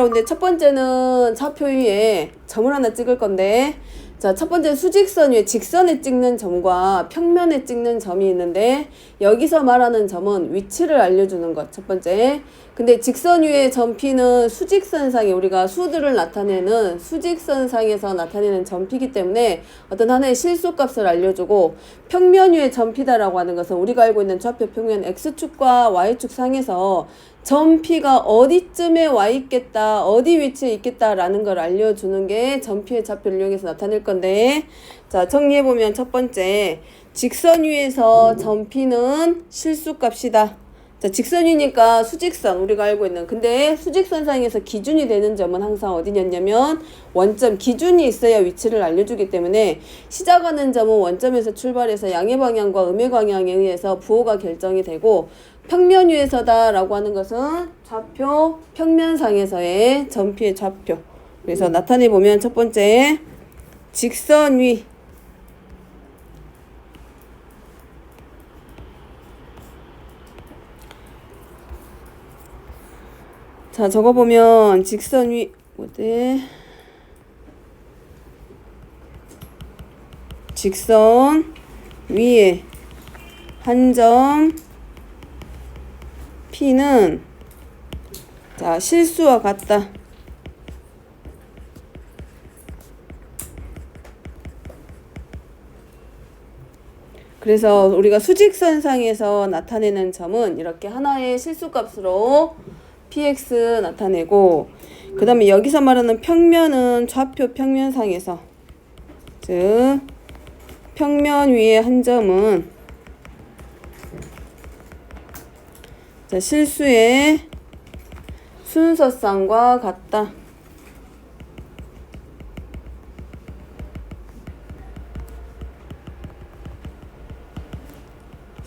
근데 첫 번째는 좌표 위에 점을 하나 찍을 건데, 자, 첫 번째 수직선 위에 직선에 찍는 점과 평면에 찍는 점이 있는데, 여기서 말하는 점은 위치를 알려주는 것, 첫 번째. 근데 직선 위에 점 P는 수직선상에 우리가 수들을 나타내는 수직선상에서 나타내는 점 P이기 때문에 어떤 하나의 실수값을 알려주고, 평면 위에 점 P다라고 하는 것은 우리가 알고 있는 좌표 평면 X축과 Y축 상에서 점 P가 어디쯤에 와 있겠다, 어디 위치에 있겠다라는 걸 알려주는 게 점 P의 좌표를 이용해서 나타낼 건데, 자, 정리해보면 첫 번째, 직선 위에서 점 P는 실수값이다. 자, 직선 위니까 수직선, 우리가 알고 있는. 근데 수직선상에서 기준이 되는 점은 항상 어디냐면 원점, 기준이 있어야 위치를 알려주기 때문에 시작하는 점은 원점에서 출발해서 양의 방향과 음의 방향에 의해서 부호가 결정이 되고, 평면 위에서다 라고 하는 것은 좌표 평면상에서의 점 P의 좌표. 그래서 나타내보면 첫 번째, 직선 위, 자, 적어보면 직선 위, 어디? 직선 위에 한 점 P는, 자, 실수와 같다. 그래서 우리가 수직선상에서 나타내는 점은 이렇게 하나의 실수값으로 px 나타내고, 그 다음에 여기서 말하는 평면은 좌표 평면상에서, 즉 평면 위에 한 점은, 자, 실수의 순서쌍과 같다.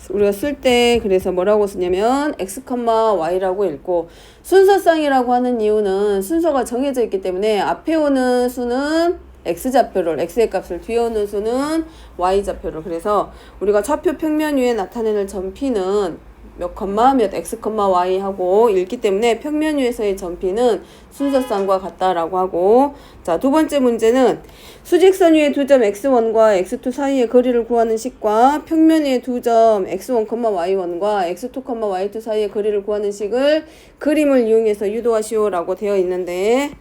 우리가 쓸 때 그래서 뭐라고 쓰냐면 x, y라고 읽고, 순서쌍이라고 하는 이유는 순서가 정해져 있기 때문에 앞에 오는 수는 x좌표를, x의 값을, 뒤에 오는 수는 y좌표를. 그래서 우리가 좌표 평면 위에 나타내는 점 P는 몇 컴마 몇 x, y 하고 읽기 때문에 평면 위에서의 점 P는 순서쌍과 같다라고 하고, 자, 두 번째 문제는 수직선 위에 두 점 x1과 x2 사이의 거리를 구하는 식과 평면 위에 두 점 x1, y1과 x2, y2 사이의 거리를 구하는 식을 그림을 이용해서 유도하시오라고 되어 있는데,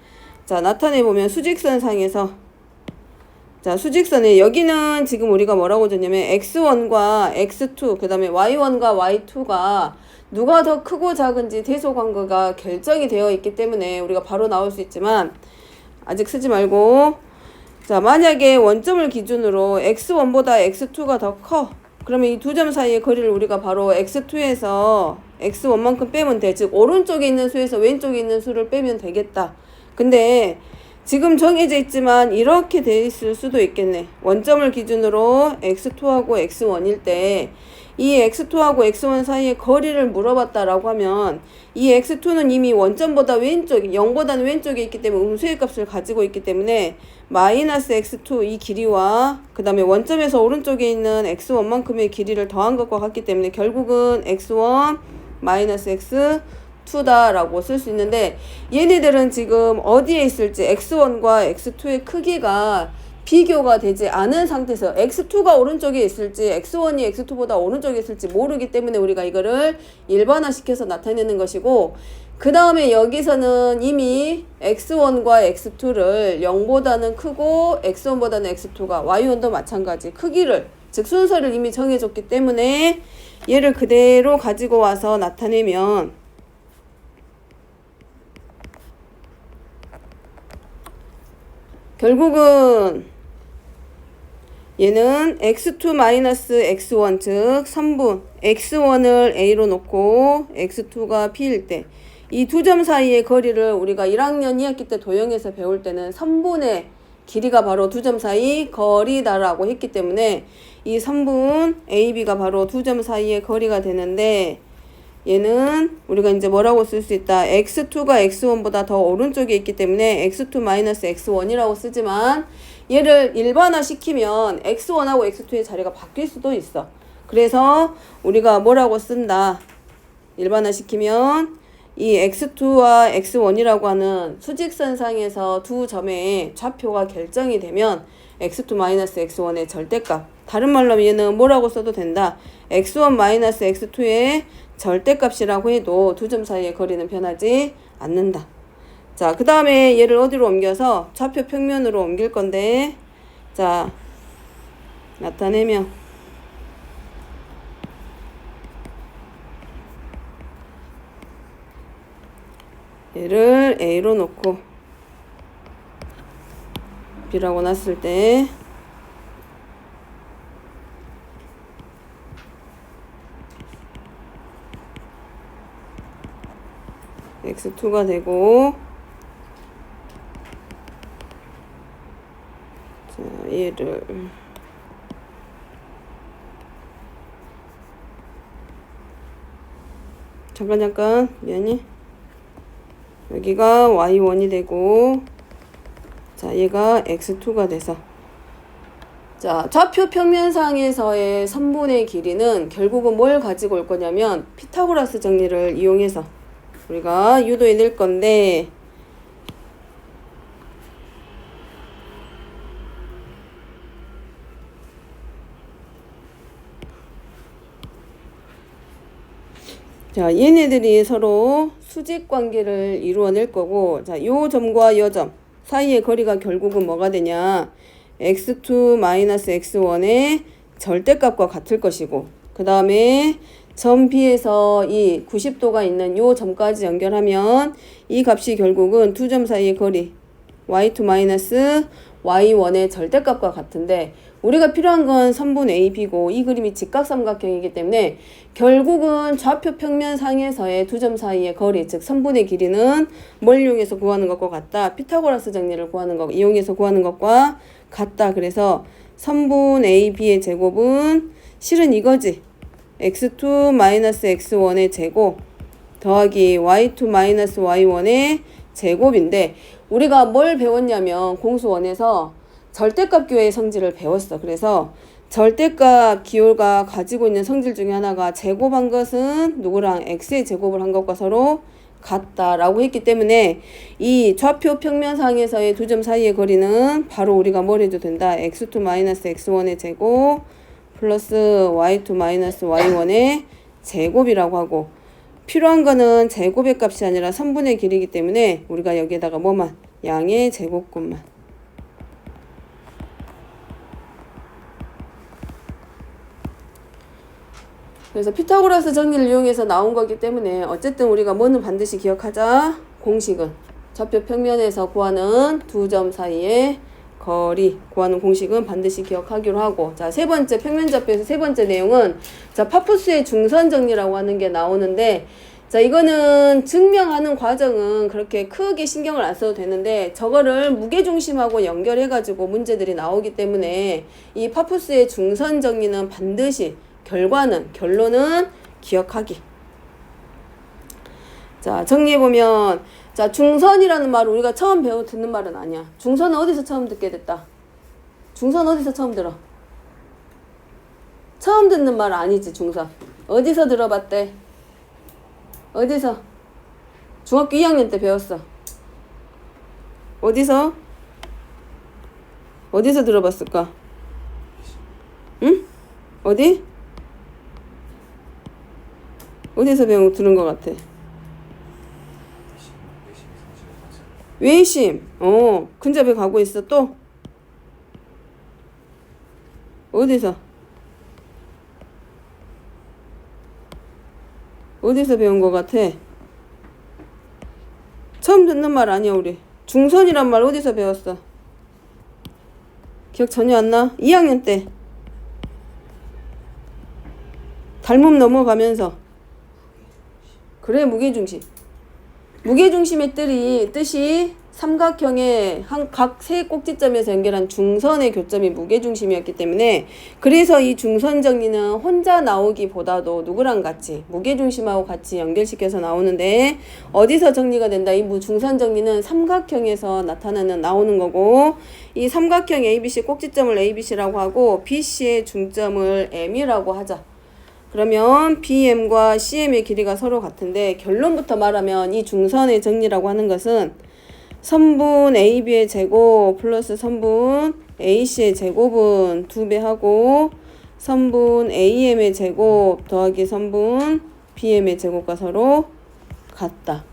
자, 나타내보면 수직선상에서, 자, 수직선에 여기는 지금 우리가 뭐라고 줬냐면 x1과 x2, 그 다음에 y1과 y2가 누가 더 크고 작은지 대소관계가 결정이 되어 있기 때문에 우리가 바로 나올 수 있지만 아직 쓰지 말고, 자, 만약에 원점을 기준으로 x1보다 x2가 더 커. 그러면 이 두 점 사이의 거리를 우리가 바로 x2에서 x1만큼 빼면 돼. 즉 오른쪽에 있는 수에서 왼쪽에 있는 수를 빼면 되겠다. 근데 지금 정해져 있지만 이렇게 돼 있을 수도 있겠네. 원점을 기준으로 x2하고 x1일 때 이 x2하고 x1 사이의 거리를 물어봤다라고 하면 이 x2는 이미 원점보다 왼쪽, 0보다는 왼쪽에 있기 때문에 음수의 값을 가지고 있기 때문에 마이너스 x2 이 길이와 그 다음에 원점에서 오른쪽에 있는 x1만큼의 길이를 더한 것과 같기 때문에 결국은 x1 마이너스 x2다 라고 쓸 수 있는데, 얘네들은 지금 어디에 있을지 x1과 x2의 크기가 비교가 되지 않은 상태에서 x2가 오른쪽에 있을지 x1이 x2보다 오른쪽에 있을지 모르기 때문에 우리가 이거를 일반화시켜서 나타내는 것이고, 그 다음에 여기서는 이미 x1과 x2를 0보다는 크고 x1보다는 x2가 y1도 마찬가지 크기를, 즉 순서를 이미 정해줬기 때문에 얘를 그대로 가지고 와서 나타내면 결국은 얘는 x2-x1, 즉 3분 x1을 a로 놓고 x2가 p일 때 이 두 점 사이의 거리를 우리가 1학년 2학기 때 도형에서 배울 때는 3분의 길이가 바로 두 점 사이 거리다라고 했기 때문에 이 3분 ab가 바로 두 점 사이의 거리가 되는데, 얘는 우리가 이제 뭐라고 쓸 수 있다. x2가 x1보다 더 오른쪽에 있기 때문에 x2-x1이라고 쓰지만 얘를 일반화 시키면 x1하고 x2의 자리가 바뀔 수도 있어. 그래서 우리가 뭐라고 쓴다. 일반화 시키면 이 x2와 x1이라고 하는 수직선상에서 두 점의 좌표가 결정이 되면 x2-x1의 절대값, 다른 말로 하면 얘는 뭐라고 써도 된다. x1-x2의 절대값이라고 해도 두 점 사이의 거리는 변하지 않는다. 자, 그 다음에 얘를 어디로 옮겨서 좌표 평면으로 옮길 건데, 자, 나타내면 얘를 A로 놓고 B라고 놨을 때 x2가 되고, 자, 얘를 잠깐 미안해. 여기가 y1이 되고, 자, 얘가 x2가 돼서, 자, 좌표 평면상에서의 선분의 길이는 결국은 뭘 가지고 올 거냐면 피타고라스 정리를 이용해서 우리가 유도해 낼 건데, 자, 얘네들이 서로 수직 관계를 이루어낼 거고, 자, 요 점과 요 점 사이의 거리가 결국은 뭐가 되냐? x2-x1의 절대값과 같을 것이고, 그 다음에 점 B에서 이 90도가 있는 요 점까지 연결하면 이 값이 결국은 두 점 사이의 거리 y2-y1의 절대값과 같은데, 우리가 필요한 건 선분 AB고 이 그림이 직각삼각형이기 때문에 결국은 좌표 평면상에서의 두 점 사이의 거리, 즉 선분의 길이는 뭘 이용해서 구하는 것과 같다. 피타고라스 정리를 구하는 것 이용해서 구하는 것과 같다. 그래서 선분 AB의 제곱은 실은 이거지. x2-x1의 제곱 더하기 y2-y1의 제곱인데, 우리가 뭘 배웠냐면 공수원에서 절대값 기호의 성질을 배웠어. 그래서 절대값 기호가 가지고 있는 성질 중에 하나가 제곱한 것은 누구랑 x의 제곱을 한 것과 서로 같다라고 했기 때문에 이 좌표 평면상에서의 두 점 사이의 거리는 바로 우리가 뭘 해도 된다. x2-x1의 제곱 플러스 y2-y1의 제곱이라고 하고, 필요한 거는 제곱의 값이 아니라 선분의 길이기 때문에 우리가 여기에다가 뭐만? 양의 제곱값만. 그래서 피타고라스 정리를 이용해서 나온 거기 때문에 어쨌든 우리가 뭐는 반드시 기억하자. 공식은 좌표 평면에서 구하는 두 점 사이의 거리 구하는 공식은 반드시 기억하기로 하고, 자, 세 번째 평면좌표에서 세 번째 내용은 자, 파푸스의 중선 정리라고 하는 게 나오는데, 자, 이거는 증명하는 과정은 그렇게 크게 신경을 안 써도 되는데 저거를 무게중심하고 연결해가지고 문제들이 나오기 때문에 이 파푸스의 중선 정리는 반드시 결론은 기억하기. 자, 정리해보면, 자, 중선이라는 말을 우리가 처음 듣는 말은 아니야. 중선은 어디서 처음 듣게 됐다? 중선 어디서 처음 들어? 처음 듣는 말 아니지, 중선. 어디서 들어봤대? 어디서? 중학교 2학년 때 배웠어. 어디서 들어봤을까? 응? 어디? 어디서 들은 것 같아? 외심. 근접에 가고 있어. 또? 어디서 배운 것 같아? 처음 듣는 말 아니야, 우리. 중선이란 말 어디서 배웠어? 기억 전혀 안 나? 2학년 때. 닮음 넘어가면서. 그래, 무게중심. 무게중심의 뜻이 삼각형의 각 세 꼭지점에서 연결한 중선의 교점이 무게중심이었기 때문에, 그래서 이 중선 정리는 혼자 나오기보다도 누구랑 같이 무게중심하고 같이 연결시켜서 나오는데, 어디서 정리가 된다? 이 중선 정리는 삼각형에서 나오는 거고, 이 삼각형 ABC 꼭지점을 ABC라고 하고 BC의 중점을 M이라고 하자. 그러면 BM과 CM의 길이가 서로 같은데 결론부터 말하면 이 중선의 정리라고 하는 것은 선분 AB의 제곱 플러스 선분 AC의 제곱은 2배 하고 선분 AM의 제곱 더하기 선분 BM의 제곱과 서로 같다.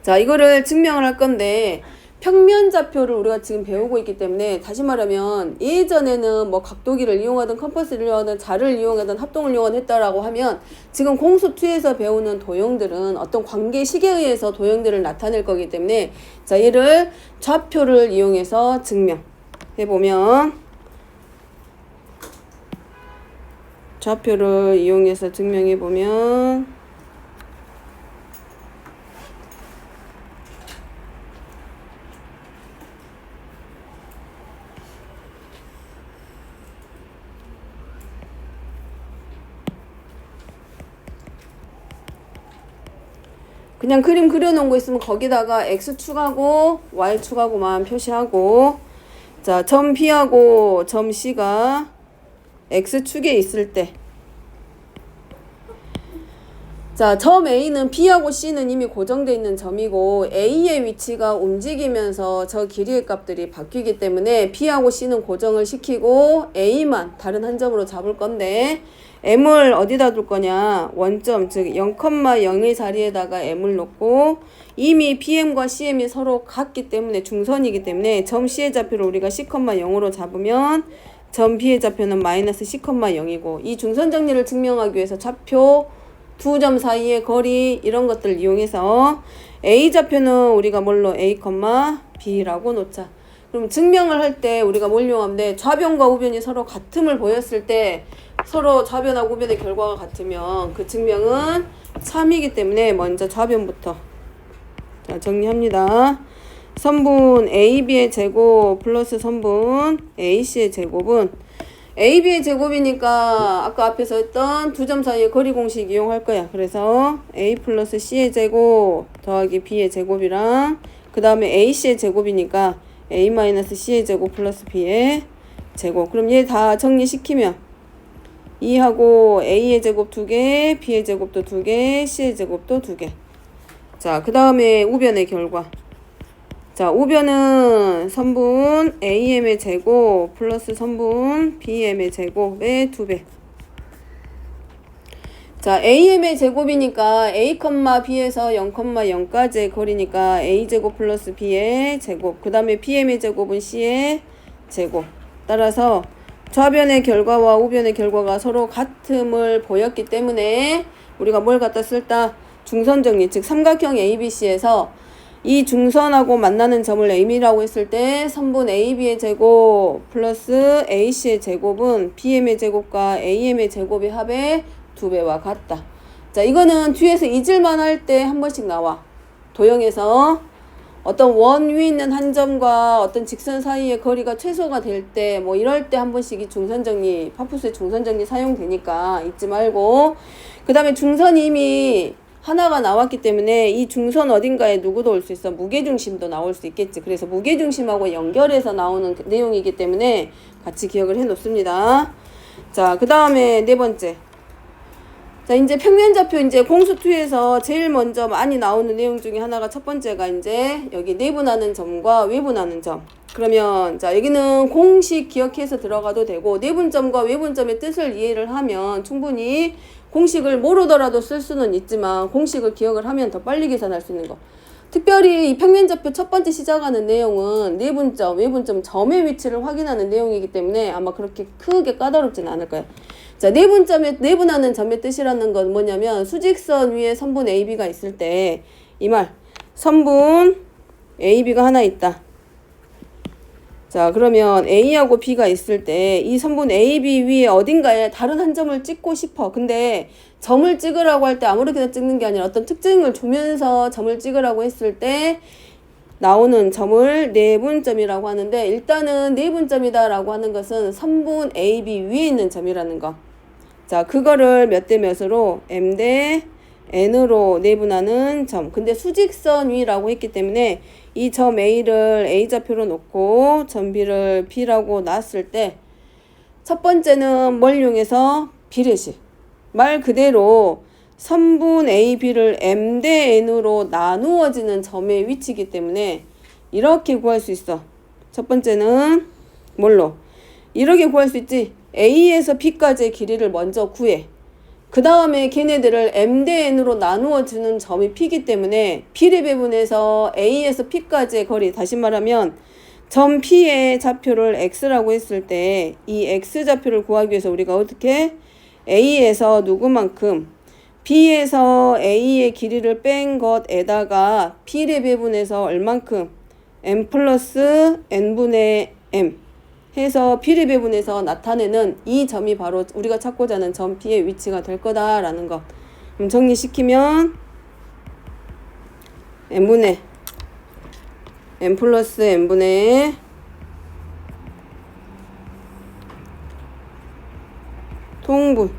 자, 이거를 증명을 할 건데 평면좌표를 우리가 지금 배우고 있기 때문에 다시 말하면 예전에는 뭐 각도기를 이용하든 컴퍼스를 이용하든 자를 이용하든 합동을 이용하든 했다라고 하면 지금 공수2에서 배우는 도형들은 어떤 관계식에 의해서 도형들을 나타낼 거기 때문에 자, 얘를 좌표를 이용해서 증명해보면 좌표를 이용해서 증명해보면 그냥 그림 그려놓은 거 있으면 거기다가 X축하고 Y축하고만 표시하고 자, 점 B하고 점 C가 X축에 있을 때 자, 점 A는 B하고 C는 이미 고정되어 있는 점이고 A의 위치가 움직이면서 저 길이의 값들이 바뀌기 때문에 B하고 C는 고정을 시키고 A만 다른 한 점으로 잡을 건데 M을 어디다 둘 거냐? 원점, 즉 0,0의 자리에다가 M을 놓고 이미 BM과 CM이 서로 같기 때문에 중선이기 때문에 점 C의 좌표를 우리가 C,0으로 잡으면 점 B의 좌표는 마이너스 C,0이고 이 중선 정리를 증명하기 위해서 좌표 두 점 사이의 거리 이런 것들을 이용해서 A 좌표는 우리가 뭘로 A, B라고 놓자. 그럼 증명을 할 때 우리가 뭘 이용하면 돼? 좌변과 우변이 서로 같음을 보였을 때 서로 좌변하고 우변의 결과가 같으면 그 증명은 참이기 때문에 먼저 좌변부터 자, 정리합니다. 선분 AB의 제곱 플러스 선분 AC의 제곱은 AB의 제곱이니까 아까 앞에서 했던 두 점 사이의 거리 공식 이용할 거야. 그래서 A 플러스 C의 제곱 더하기 B의 제곱이랑 그 다음에 AC의 제곱이니까 A 마이너스 C의 제곱 플러스 B의 제곱. 그럼 얘 다 정리시키면 2하고 A의 제곱 2개, B의 제곱도 2개, C의 제곱도 2개. 자, 그 다음에 우변의 결과. 자, 우변은 선분 AM의 제곱 플러스 선분 BM의 제곱의 2배. 자, AM의 제곱이니까 A, B에서 0,0까지의 거리니까 A제곱 플러스 B의 제곱. 그 다음에 BM의 제곱은 C의 제곱. 따라서 좌변의 결과와 우변의 결과가 서로 같음을 보였기 때문에 우리가 뭘 갖다 쓸다? 중선정리, 즉 삼각형 ABC에서 이 중선하고 만나는 점을 M이라고 했을 때 선분 AB의 제곱 플러스 AC의 제곱은 BM의 제곱과 AM의 제곱의 합의 2배와 같다. 자, 이거는 뒤에서 잊을만 할 때 한 번씩 나와. 도형에서 어떤 원 위에 있는 한 점과 어떤 직선 사이의 거리가 최소가 될 때 뭐 이럴 때 한 번씩 이 중선정리, 파푸스의 중선정리 사용되니까 잊지 말고 그 다음에 중선이 이미 하나가 나왔기 때문에 이 중선 어딘가에 누구도 올 수 있어. 무게중심도 나올 수 있겠지. 그래서 무게중심하고 연결해서 나오는 내용이기 때문에 같이 기억을 해 놓습니다. 자, 그 다음에 네 번째. 자, 이제 평면좌표 이제 공수2에서 제일 먼저 많이 나오는 내용 중에 하나가 첫 번째가 이제 여기 내분하는 점과 외분하는 점. 그러면 자, 여기는 공식 기억해서 들어가도 되고 내분점과 외분점의 뜻을 이해를 하면 충분히 공식을 모르더라도 쓸 수는 있지만 공식을 기억을 하면 더 빨리 계산할 수 있는 거. 특별히 이 평면좌표 첫 번째 시작하는 내용은 내분점, 외분점, 점의 위치를 확인하는 내용이기 때문에 아마 그렇게 크게 까다롭진 않을 거예요. 자, 내분점의, 내분하는 점의 뜻이라는 건 뭐냐면 수직선 위에 선분 AB가 있을 때 이 말, 선분 AB가 하나 있다. 자, 그러면 A하고 B가 있을 때 이 선분 AB 위에 어딘가에 다른 한 점을 찍고 싶어. 근데 점을 찍으라고 할 때 아무렇게나 찍는 게 아니라 어떤 특징을 주면서 점을 찍으라고 했을 때 나오는 점을 내분점이라고 하는데 일단은 내분점이다라고 하는 것은 선분 AB 위에 있는 점이라는 거. 자, 그거를 몇 대 몇으로 M 대 N으로 내분하는 점. 근데 수직선 위라고 했기 때문에 이 점 A를 A좌표로 놓고 점 B를 B라고 놨을 때 첫 번째는 뭘 이용해서 비례식. 말 그대로 선분 A, B를 M 대 N으로 나누어지는 점의 위치이기 때문에 이렇게 구할 수 있어. 첫 번째는 뭘로? 이렇게 구할 수 있지. A에서 B까지의 길이를 먼저 구해. 그 다음에 걔네들을 M 대 N으로 나누어주는 점이 P이기 때문에 P의 배분에서 A에서 P까지의 거리, 다시 말하면 점 P의 좌표를 X라고 했을 때 이 X좌표를 구하기 위해서 우리가 어떻게? A에서 누구만큼? B에서 A의 길이를 뺀 것에다가 P의 배분에서 얼만큼? M 플러스 N분의 M 해서 P의 배분에서 나타내는 이 점이 바로 우리가 찾고자 하는 점 P의 위치가 될 거다라는 거. 그럼 정리시키면 N분의 M 플러스 N분의 통분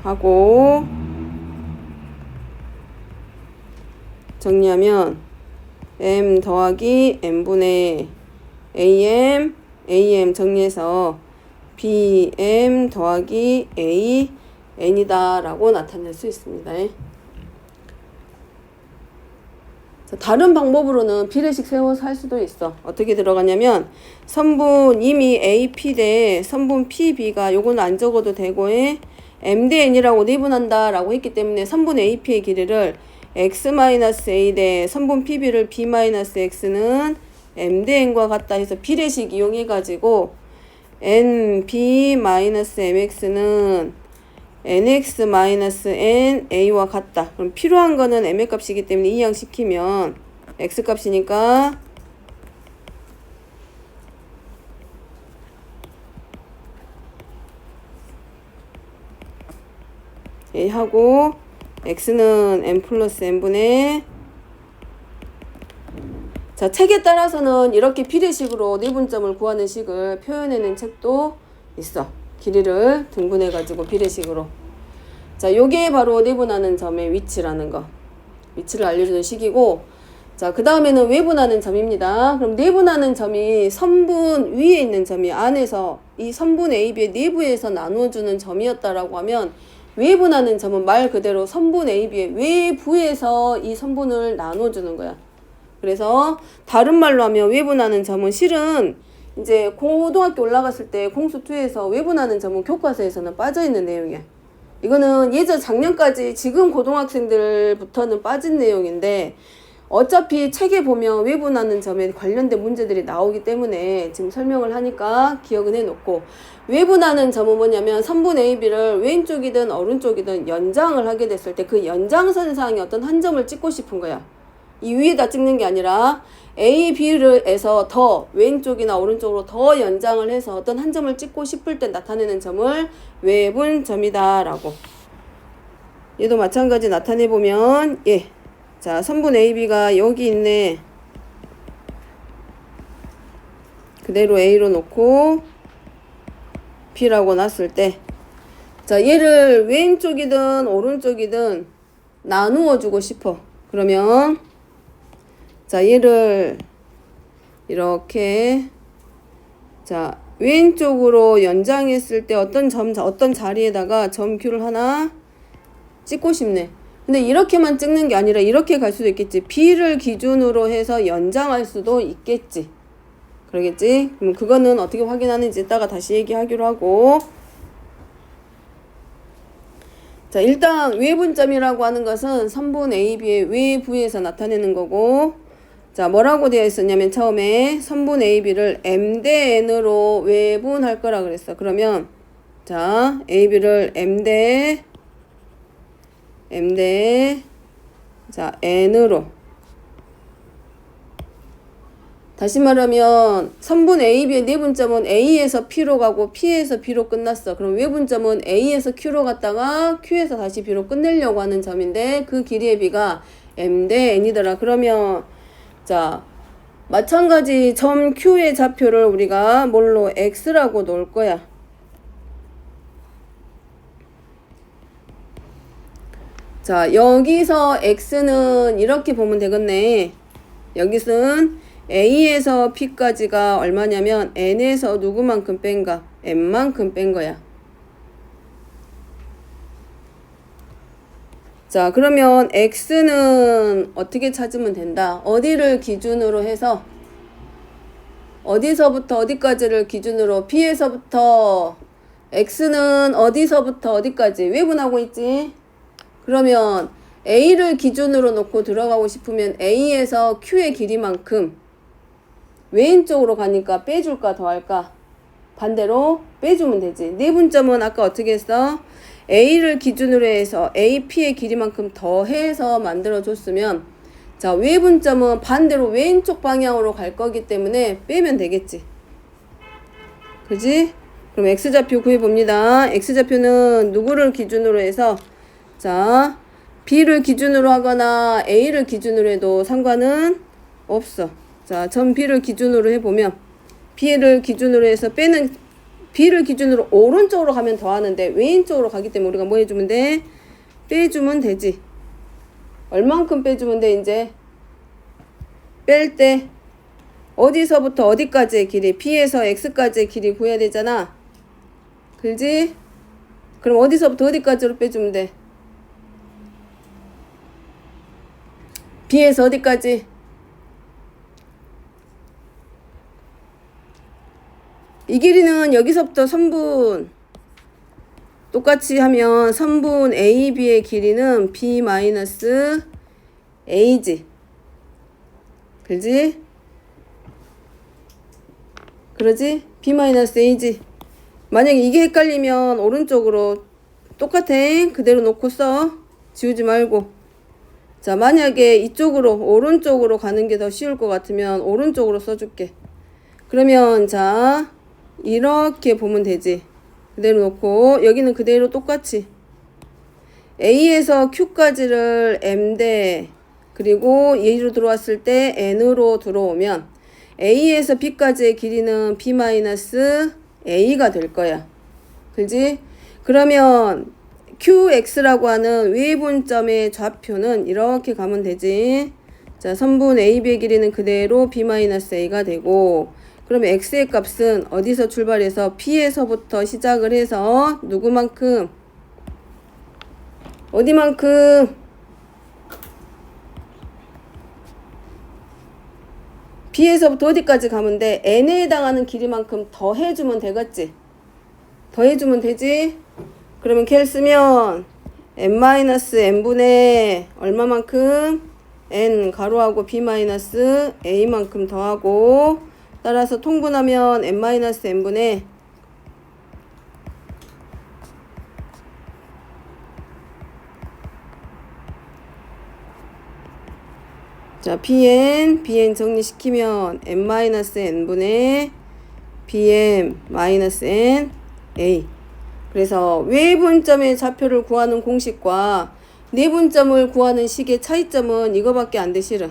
하고 정리하면 M 더하기 N분의 AM 정리해서 BM 더하기 AN이다 라고 나타낼 수 있습니다. 다른 방법으로는 비례식 세워서 할 수도 있어. 어떻게 들어가냐면 선분 이미 AP 대 선분 PB가 요거는 안 적어도 되고에 M 대 N이라고 내분한다 라고 했기 때문에 선분 AP의 길이를 X-A 대 선분 PB를 B-X는 M 대 N과 같다 해서 비례식 이용해가지고 NB-MX는 NX-N A와 같다. 그럼 필요한 거는 M의 값이기 때문에 이항시키면 X 값이니까 A 하고 X는 N 플러스 N분의 자, 책에 따라서는 이렇게 비례식으로 내분점을 구하는 식을 표현해낸 책도 있어. 길이를 등분해가지고 비례식으로. 자, 요게 바로 내분하는 점의 위치라는 거. 위치를 알려주는 식이고, 자, 그 다음에는 외분하는 점입니다. 그럼 내분하는 점이 선분 위에 있는 점이 안에서 이 선분 AB의 내부에서 나누어주는 점이었다라고 하면 외분하는 점은 말 그대로 선분 AB의 외부에서 이 선분을 나눠주는 거야. 그래서 다른 말로 하면 외분하는 점은 실은 이제 고등학교 올라갔을 때 공수2에서 외분하는 점은 교과서에서는 빠져있는 내용이야. 이거는 예전 작년까지 지금 고등학생들부터는 빠진 내용인데 어차피 책에 보면 외분하는 점에 관련된 문제들이 나오기 때문에 지금 설명을 하니까 기억은 해놓고 외분하는 점은 뭐냐면 선분 AB를 왼쪽이든 오른쪽이든 연장을 하게 됐을 때 그 연장선상에 어떤 한 점을 찍고 싶은 거야. 이 위에다 찍는 게 아니라 A, B에서 더 왼쪽이나 오른쪽으로 더 연장을 해서 어떤 한 점을 찍고 싶을 때 나타내는 점을 외분점이다 라고. 얘도 마찬가지 나타내보면 예, 자 선분 AB가 여기 있네. 그대로 A로 놓고 B라고 놨을 때 자 얘를 왼쪽이든 오른쪽이든 나누어 주고 싶어. 그러면 자 얘를 이렇게 자 왼쪽으로 연장했을 때 어떤 자리에다가 점 Q를 하나 찍고 싶네. 근데 이렇게만 찍는 게 아니라 이렇게 갈 수도 있겠지. B를 기준으로 해서 연장할 수도 있겠지. 그러겠지? 그럼 그거는 어떻게 확인하는지 이따가 다시 얘기하기로 하고. 자, 일단 외분점이라고 하는 것은 선분 AB의 외부에서 나타내는 거고, 자, 뭐라고 되어 있었냐면 처음에 선분 AB를 M 대 N으로 외분할 거라 그랬어. 그러면 자, AB를 M 대 자, N으로 다시 말하면 선분 AB의 내분점은 A에서 P로 가고 P에서 B로 끝났어. 그럼 외분점은 A에서 Q로 갔다가 Q에서 다시 B로 끝내려고 하는 점인데 그 길이의 B가 M 대 N이더라. 그러면 자 마찬가지 점 Q의 좌표를 우리가 뭘로 X라고 놓을 거야. 자 여기서 X는 이렇게 보면 되겠네. 여기서는 A에서 P까지가 얼마냐면 N에서 누구만큼 뺀가? N만큼 뺀 거야. 자, 그러면 X는 어떻게 찾으면 된다? 어디를 기준으로 해서 어디서부터 어디까지를 기준으로 P에서부터 X는 어디서부터 어디까지 외분하고 있지? 그러면 A를 기준으로 놓고 들어가고 싶으면 A에서 Q의 길이만큼 왼쪽으로 가니까 빼줄까 더할까? 반대로 빼주면 되지. 내분점은 아까 어떻게 했어? A를 기준으로 해서 AP의 길이만큼 더해서 만들어줬으면 자, 외분점은 반대로 왼쪽 방향으로 갈 거기 때문에 빼면 되겠지. 그지? 그럼 X좌표 구해봅니다. X좌표는 누구를 기준으로 해서 자, B를 기준으로 하거나 A를 기준으로 해도 상관은 없어. 자, 점 B를 기준으로 해보면 B를 기준으로 해서 빼는 B를 기준으로 오른쪽으로 가면 더하는데 왼쪽으로 가기 때문에 우리가 뭐 해주면 돼? 빼주면 되지. 얼만큼 빼주면 돼 이제? 뺄 때 어디서부터 어디까지의 길이 P에서 X까지의 길이 구해야 되잖아. 그지? 그럼 어디서부터 어디까지로 빼주면 돼? B에서 어디까지? 이 길이는 여기서부터 선분 똑같이 하면 선분 AB의 길이는 B-A지. 그지? 그러지? B-A지. 만약에 이게 헷갈리면 오른쪽으로 똑같아. 그대로 놓고 써. 지우지 말고. 자, 만약에 이쪽으로 오른쪽으로 가는 게 더 쉬울 것 같으면 오른쪽으로 써줄게. 그러면 자, 이렇게 보면 되지. 그대로 놓고 여기는 그대로 똑같이 A에서 Q까지를 M대 그리고 E로 들어왔을 때 N으로 들어오면 A에서 B까지의 길이는 B-A가 될 거야. 그지? 그러면 QX라고 하는 외분점의 좌표는 이렇게 가면 되지. 자, 선분 AB의 길이는 그대로 B-A가 되고 그럼 X의 값은 어디서 출발해서 P에서부터 시작을 해서 누구만큼? 어디만큼? B에서부터 어디까지 가면 돼? N에 해당하는 길이만큼 더해주면 되겠지? 더해주면 되지? 그러면 걔를 쓰면 n-n분의 얼마만큼? n 가로하고 B-A만큼 더하고 따라서 통분하면 n-n분의 자, bn 정리시키면 n-n분의 bm-n a. 그래서 외분점의 좌표를 구하는 공식과 내분점을 구하는 식의 차이점은 이거밖에 안 돼, 실은.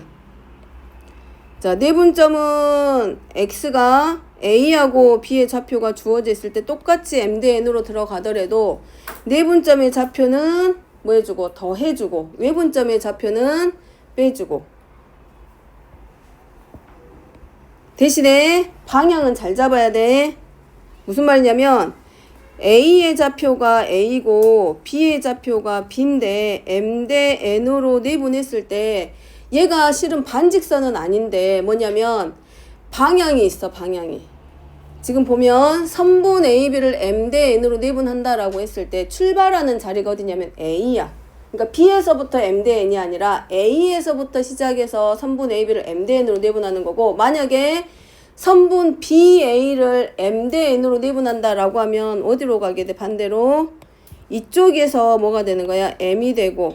자, 내분점은 x가 a하고 b의 좌표가 주어져 있을 때 똑같이 m 대 n으로 들어가더라도 내분점의 좌표는 뭐 해주고 더해주고 외분점의 좌표는 빼주고 대신에 방향은 잘 잡아야 돼. 무슨 말이냐면 A의 좌표가 A고 B의 좌표가 B인데 M 대 N으로 내분했을 때 얘가 실은 반직선은 아닌데 뭐냐면 방향이 있어. 방향이. 지금 보면 선분 AB를 M 대 N으로 내분한다라고 했을 때 출발하는 자리가 어디냐면 A야. 그러니까 B에서부터 M 대 N이 아니라 A에서부터 시작해서 선분 AB를 M 대 N으로 내분하는 거고 만약에 선분 BA를 M 대 N으로 내분한다라고 하면 어디로 가게 돼? 반대로 이쪽에서 뭐가 되는 거야? M이 되고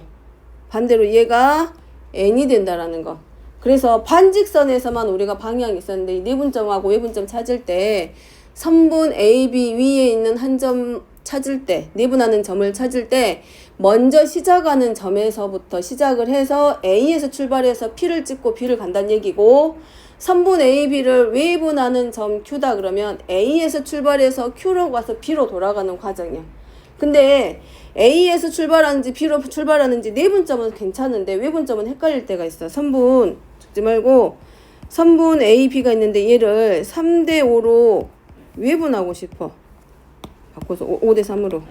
반대로 얘가 N이 된다라는 거. 그래서 반직선에서만 우리가 방향이 있었는데 이 내분점하고 외분점 찾을 때 선분 AB 위에 있는 한 점 찾을 때 내분하는 점을 찾을 때 먼저 시작하는 점에서부터 시작을 해서 A에서 출발해서 P를 찍고 B를 간다는 얘기고 선분 AB를 외분하는 점 Q다 그러면 A에서 출발해서 Q로 가서 B로 돌아가는 과정이야. 근데 A에서 출발하는지 B로 출발하는지 내분점은 괜찮은데 외분점은 헷갈릴 때가 있어. 선분 적지 말고 선분 A, B가 있는데 얘를 3대 5로 외분하고 싶어. 바꿔서 5대 3으로.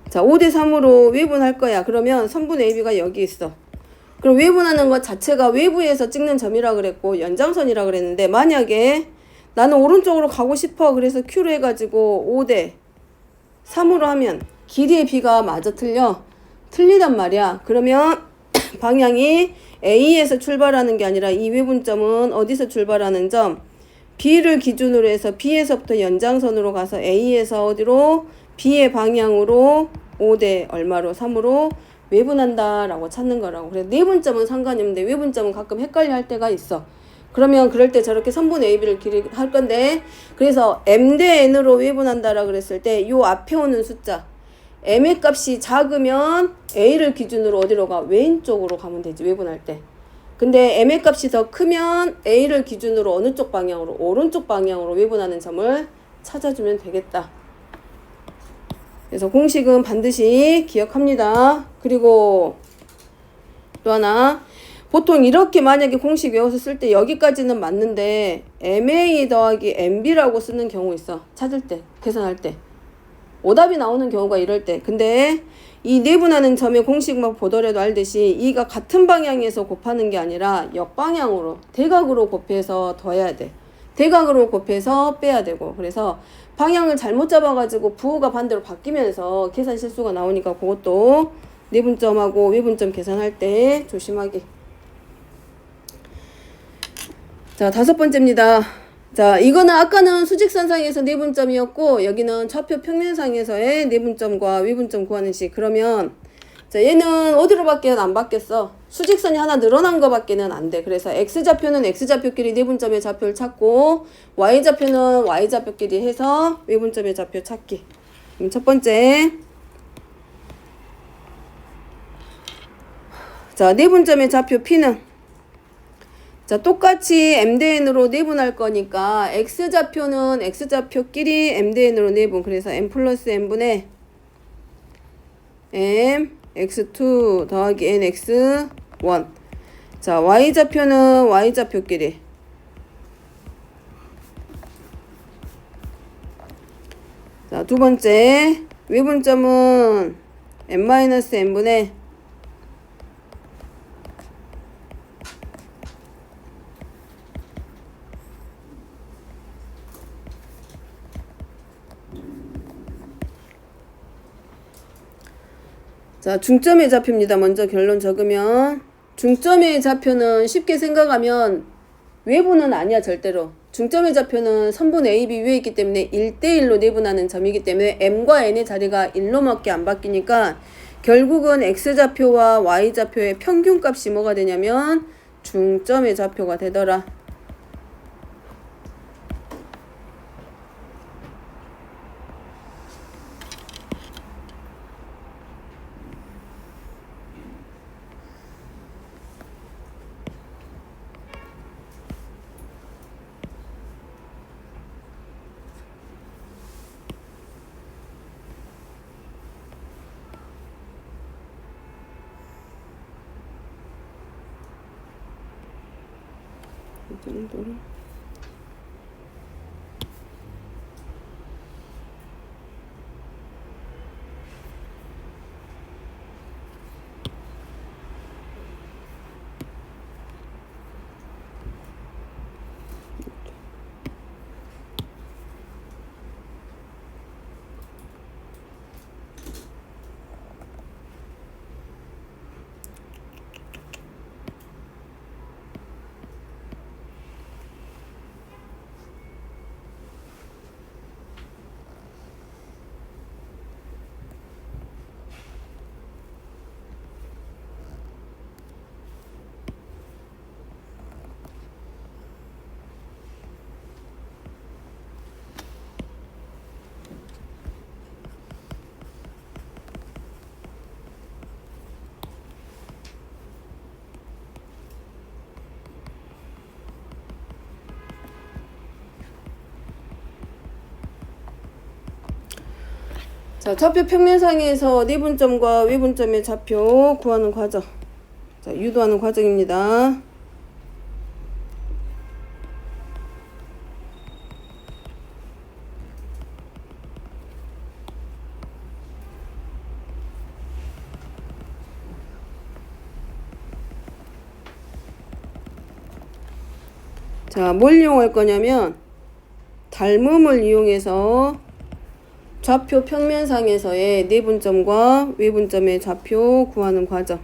자, 5대 3으로 외분할 거야. 그러면 선분 A, B가 여기 있어. 그럼 외분하는 것 자체가 외부에서 찍는 점이라 그랬고 연장선이라 그랬는데, 만약에 나는 오른쪽으로 가고 싶어. 그래서 Q로 해가지고 5대 3으로 하면 길이의 B가 마저 틀리단 말이야. 그러면 방향이 A에서 출발하는 게 아니라 이 외분점은 어디서 출발하는 점? B를 기준으로 해서 B에서부터 연장선으로 가서 A에서 어디로? B의 방향으로 5대 얼마로? 3으로 외분한다 라고 찾는 거라고. 그래서 내분점은 상관이 없는데 외분점은 가끔 헷갈려 할 때가 있어. 그러면 그럴 때 저렇게 선분 AB를 길이 할 건데, 그래서 M 대 N으로 외분한다라 그랬을 때 요 앞에 오는 숫자 M의 값이 작으면 A를 기준으로 어디로 가? 왼쪽으로 가면 되지, 외분할 때. 근데 M의 값이 더 크면 A를 기준으로 어느 쪽 방향으로? 오른쪽 방향으로 외분하는 점을 찾아주면 되겠다. 그래서 공식은 반드시 기억합니다. 그리고 또 하나, 보통 이렇게 만약에 공식 외워서 쓸 때 여기까지는 맞는데 MA 더하기 MB라고 쓰는 경우 있어. 찾을 때, 계산할 때. 오답이 나오는 경우가 이럴 때. 근데 이 내분하는 점의 공식만 보더라도 알듯이 이가 같은 방향에서 곱하는 게 아니라 역방향으로, 대각으로 곱해서 더해야 돼. 대각으로 곱해서 빼야 되고. 그래서 방향을 잘못 잡아가지고 부호가 반대로 바뀌면서 계산 실수가 나오니까 그것도 내분점하고 외분점 계산할 때 조심하기. 자, 5번째입니다. 자, 이거는 아까는 수직선상에서 내분점이었고 여기는 좌표 평면상에서의 내분점과 외분점 구하는 식. 그러면 자, 얘는 어디로 바뀌어도 안 바뀌었어. 수직선이 하나 늘어난 거 밖에는 안 돼. 그래서 X좌표는 X좌표끼리 내분점의 좌표를 찾고 Y좌표는 Y좌표끼리 해서 외분점의 좌표 찾기. 그럼 첫 번째, 자, 내분점의 좌표 P는 자, 똑같이 M 대 N으로 내분할 거니까 X좌표는 X좌표끼리 M 대 N으로 내분. 그래서 M 플러스 N분의 M X2 더하기 N X1. 자, Y좌표는 Y좌표끼리 자, 두 번째 외분점은 M-N분의 자, 중점의 좌표입니다. 먼저 결론 적으면 중점의 좌표는 쉽게 생각하면 외부는 아니야, 절대로. 중점의 좌표는 선분 A, B 위에 있기 때문에 1대1로 내분하는 점이기 때문에 M과 N의 자리가 1로밖에 안 바뀌니까 결국은 X좌표와 Y좌표의 평균값이 뭐가 되냐면 중점의 좌표가 되더라. 이 정도로. 자, 좌표 평면상에서 내분점과 외분점의 좌표 구하는 과정. 자, 유도하는 과정입니다. 자, 뭘 이용할 거냐면 닮음을 이용해서 좌표 평면상에서의 내분점과 외분점의 좌표 구하는 과정.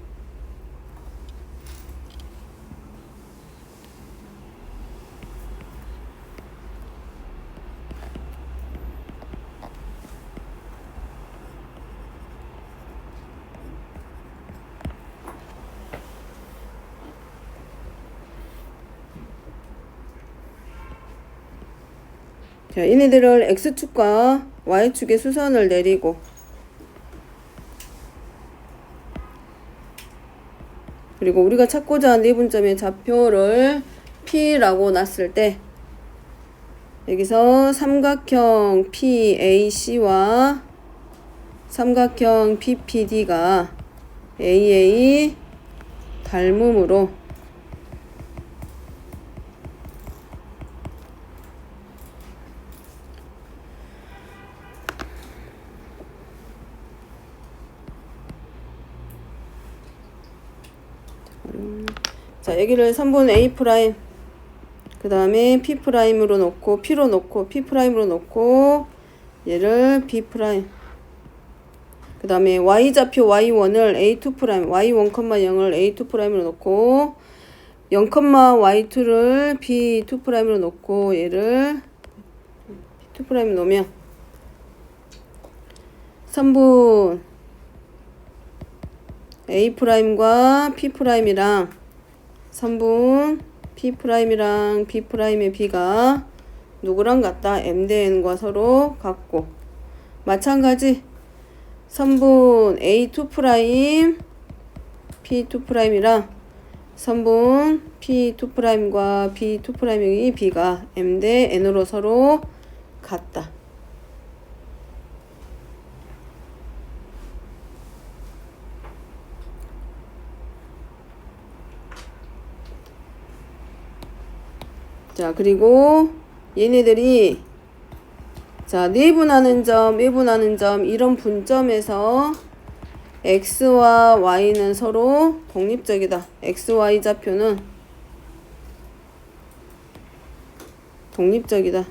자, 얘네들을 X축과 Y축의 수선을 내리고 그리고 우리가 찾고자 하는 내분점의 좌표를 P라고 놨을 때 여기서 삼각형 PAC와 삼각형 PPD가 AA 닮음으로 자, 여기를 3분 A 프라임 그 다음에 P 프라임으로 놓고 P로 놓고 P 프라임으로 놓고 얘를 B 프라임 그 다음에 Y좌표 Y1을 A2 프라임 Y1, 0을 A2 프라임으로 놓고 0, Y2를 B2 프라임으로 놓고 얘를 B2 프라임 놓으면 3분 A 프라임과 P 프라임이랑 3분 P 프라임이랑 B 프라임의 B가 누구랑 같다? M 대 N과 서로 같고 마찬가지 3분 A2 프라임 P2 프라임이랑 3분 P2 프라임과 B2 프라임의 B가 M 대 N으로 서로 같다. 자, 그리고 얘네들이 자, 내분하는 점, 외분하는 점 이런 분점에서 X와 Y는 서로 독립적이다. XY 좌표는 독립적이다.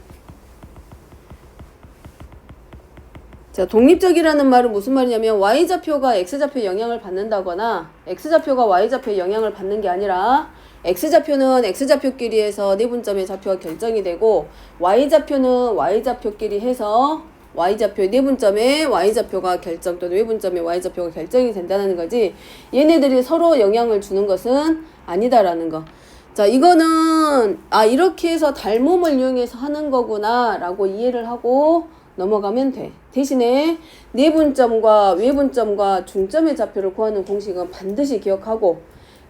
자, 독립적이라는 말은 무슨 말이냐면 Y좌표가 X좌표에 영향을 받는다거나 X좌표가 Y좌표에 영향을 받는 게 아니라 X좌표는 X좌표끼리 해서 내분점의 좌표가 결정이 되고 Y좌표는 Y좌표끼리 해서 Y좌표의 내분점의 Y좌표가 결정 또는 외분점의 Y좌표가 결정이 된다는 거지 얘네들이 서로 영향을 주는 것은 아니다라는 거. 자, 이거는 이렇게 해서 닮음을 이용해서 하는 거구나 라고 이해를 하고 넘어가면 돼. 대신에 내분점과 외분점과 중점의 좌표를 구하는 공식은 반드시 기억하고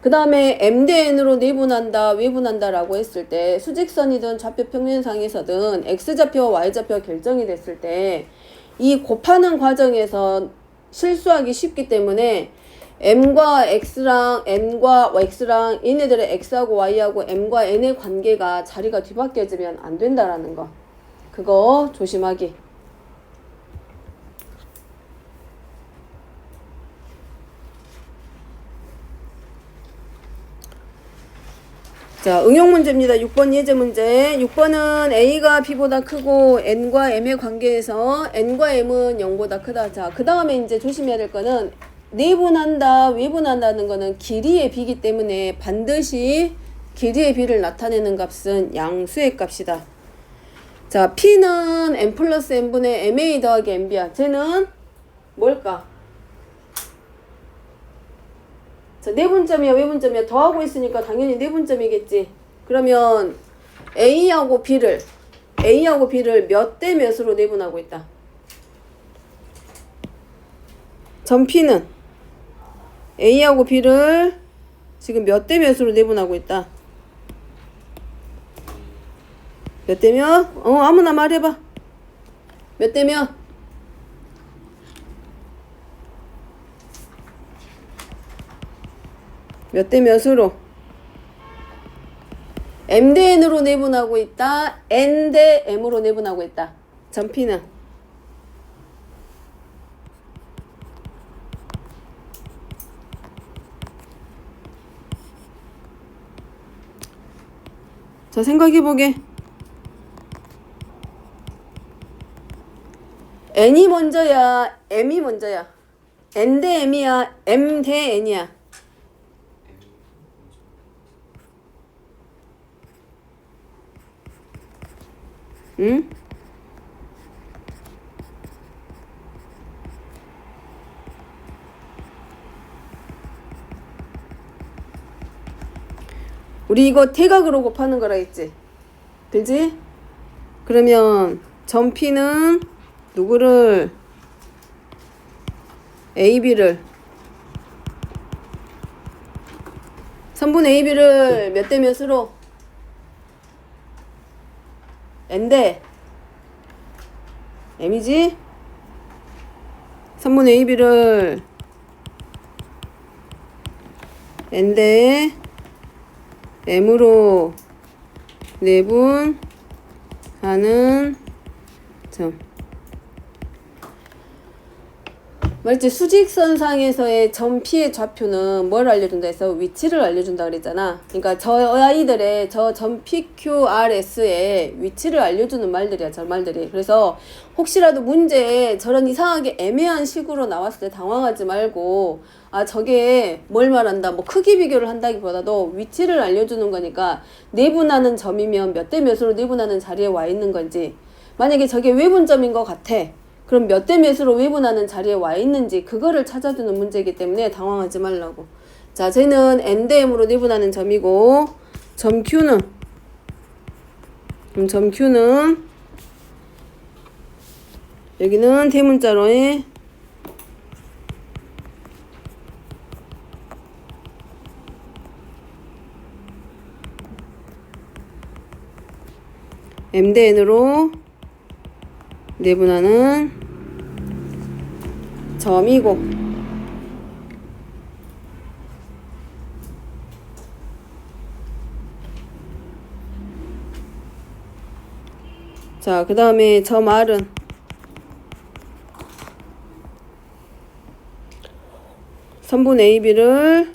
그 다음에 M 대 N으로 내분한다, 외분한다 라고 했을 때 수직선이든 좌표 평면상에서든 X좌표와 Y좌표가 결정이 됐을 때 이 곱하는 과정에서 실수하기 쉽기 때문에 M과 X랑 N과 X랑 얘네들의 X하고 Y하고 M과 N의 관계가 자리가 뒤바뀌어지면 안 된다라는 거. 그거 조심하기. 자, 응용 문제입니다. 6번 예제 문제. 6번은 A가 B보다 크고 N과 M의 관계에서 N과 M은 0보다 크다. 자, 그 다음에 이제 조심해야 될 거는 내분한다, 외분한다는 거는 길이의 B이기 때문에 반드시 길이의 B를 나타내는 값은 양수의 값이다. 자, P는 N 플러스 N분의 MA 더하기 MB야. 쟤는 뭘까? 자, 내분점이야, 외분점이야. 더하고 있으니까 당연히 내분점이겠지. 그러면 A하고 B를 몇 대 몇으로 내분하고 있다. 점 P는 A하고 B를 지금 몇 대 몇으로 내분하고 있다. 몇 대 몇? 아무나 말해봐. 몇 대 몇? 몇 대 몇으로? M 대 N으로 내분하고 있다. N 대 M으로 내분하고 있다. 점 P는 자, 생각해보게. n이 먼저야, m이 먼저야? n 대 m이야, m 대 n이야? 응? 우리 이거 대각으로 곱하는 거라 했지? 그지? 그러면 점 P는 누구를? AB를 선분 AB를 몇 대 몇으로? N 대 M이지? 선분 AB를 N 대 M으로 내분하는 점. 말지 수직선상에서의 점 P의 좌표는 뭘 알려준다 해서 위치를 알려준다 그랬잖아. 그러니까 저 아이들의 저 점 PQRS의 위치를 알려주는 말들이야, 저 말들이. 그래서 혹시라도 문제에 저런 이상하게 애매한 식으로 나왔을 때 당황하지 말고, 아, 저게 뭘 말한다, 뭐 크기 비교를 한다기보다도 위치를 알려주는 거니까 내분하는 점이면 몇 대 몇으로 내분하는 자리에 와 있는 건지, 만약에 저게 외분점인 것 같아. 그럼 몇 대 몇으로 외분하는 자리에 와 있는지 그거를 찾아주는 문제이기 때문에 당황하지 말라고. 자, 쟤는 n 대 m으로 내분하는 점이고, 점 Q는, 그럼 점 Q는 여기는 대문자로의 m 대 n으로 내분하는 점이고, 자, 그 다음에 점 R은 선분 AB를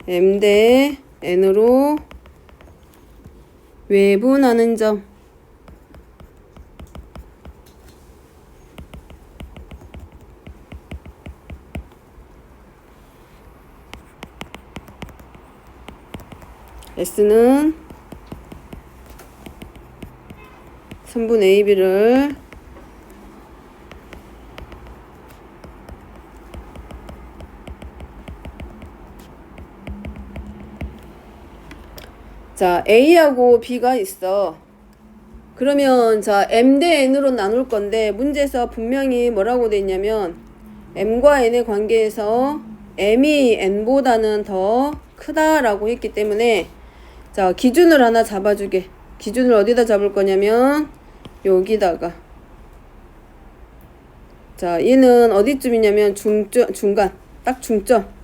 M 대 N으로 외분하는 점. S는 선분 AB를 자, A하고 B가 있어. 그러면 자, M 대 N으로 나눌 건데 문제에서 분명히 뭐라고 돼 있냐면 M과 N의 관계에서 M이 N보다는 더 크다라고 했기 때문에, 자, 기준을 하나 잡아주게. 기준을 어디다 잡을 거냐면 여기다가. 자, 얘는 어디쯤이냐면 중간, 딱 중점.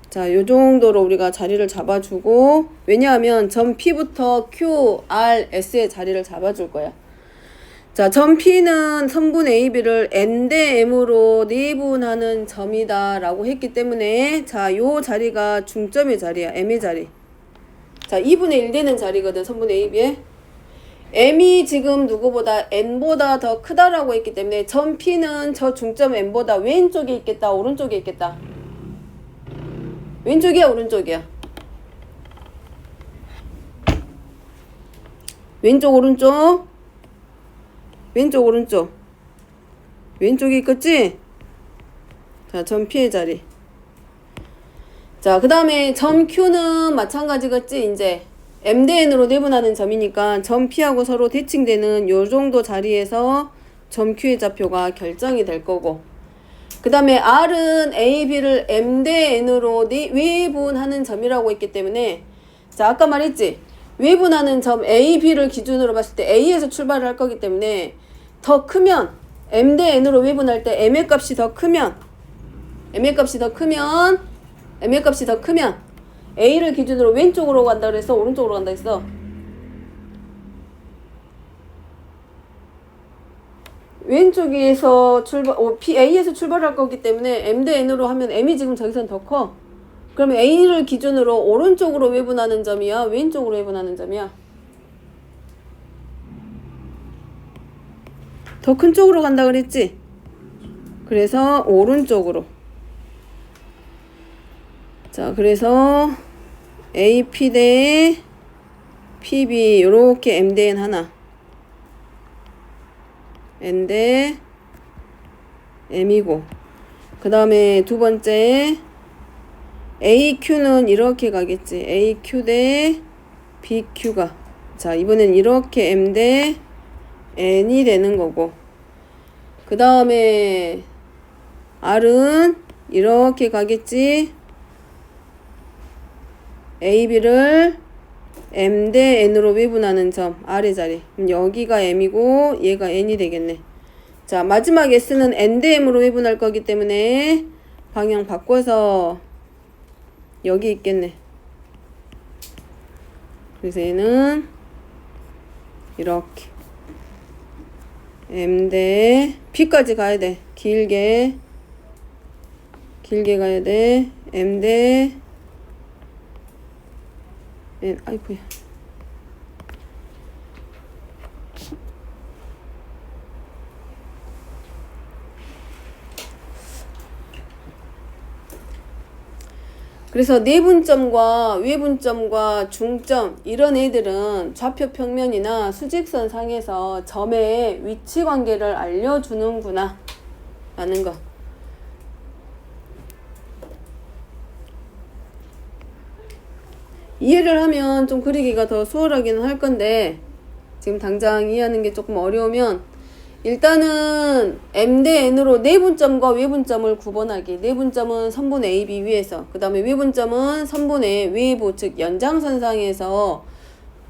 자, 요 정도로 우리가 자리를 잡아주고, 왜냐하면 점 P부터 Q, R, S의 자리를 잡아줄 거야. 자, 점 P는 선분 AB를 N 대 M으로 내분하는 점이다 라고 했기 때문에, 자, 요 자리가 중점의 자리야, M의 자리. 자, 2분의 1 되는 자리거든, 선분 AB에. M이 지금 누구보다 N보다 더 크다라고 했기 때문에 점 P는 저 중점 N보다 왼쪽에 있겠다, 오른쪽에 있겠다? 왼쪽이야, 오른쪽이야? 왼쪽, 오른쪽? 왼쪽, 오른쪽? 왼쪽에 있겠지? 자, 점 P의 자리. 자, 그 다음에 점 Q는 마찬가지겠지, 이제. M 대 N으로 내분하는 점이니까 점 P하고 서로 대칭되는 요 정도 자리에서 점 Q의 좌표가 결정이 될 거고, 그 다음에 R은 A, B를 M 대 N으로 외분하는 점이라고 했기 때문에, 자, 아까 말했지? 외분하는 점 A, B를 기준으로 봤을 때 A에서 출발을 할 거기 때문에 더 크면, M 대 N으로 외분할 때 M의 값이 더 크면 A를 기준으로 왼쪽으로 간다 그랬어? 오른쪽으로 간다 했어? 왼쪽에서 A에서 출발할 거기 때문에 M 대 N으로 하면 M이 지금 저기선 더 커. 그러면 A를 기준으로 오른쪽으로 외분하는 점이야? 왼쪽으로 외분하는 점이야? 더 큰 쪽으로 간다 그랬지? 그래서 오른쪽으로. 자, 그래서 AP 대 PB 요렇게 M 대 N 하나, N 대 M이고, 그 다음에 두 번째 AQ는 이렇게 가겠지. AQ 대 BQ가. 자, 이번엔 이렇게 M 대 N이 되는 거고, 그 다음에 R은 이렇게 가겠지. AB를 M 대 N으로 외분하는 점 R의 자리. 그럼 여기가 M이고 얘가 N이 되겠네. 자, 마지막 S는 N 대 M으로 외분할 거기 때문에 방향 바꿔서 여기 있겠네. 그래서 얘는 이렇게 M 대 P까지 가야 돼. 길게 가야 돼. M 대 N. 아이고야. 그래서 내분점과 외분점과 중점 이런 애들은 좌표 평면이나 수직선 상에서 점의 위치 관계를 알려주는구나 라는 거. 이해를 하면 좀 그리기가 더 수월하기는 할 건데 지금 당장 이해하는 게 조금 어려우면 일단은 M 대 N으로 내분점과 외분점을 구분하기. 내분점은 선분 AB 위에서, 그 다음에 외분점은 선분의 외부, 즉 연장선상에서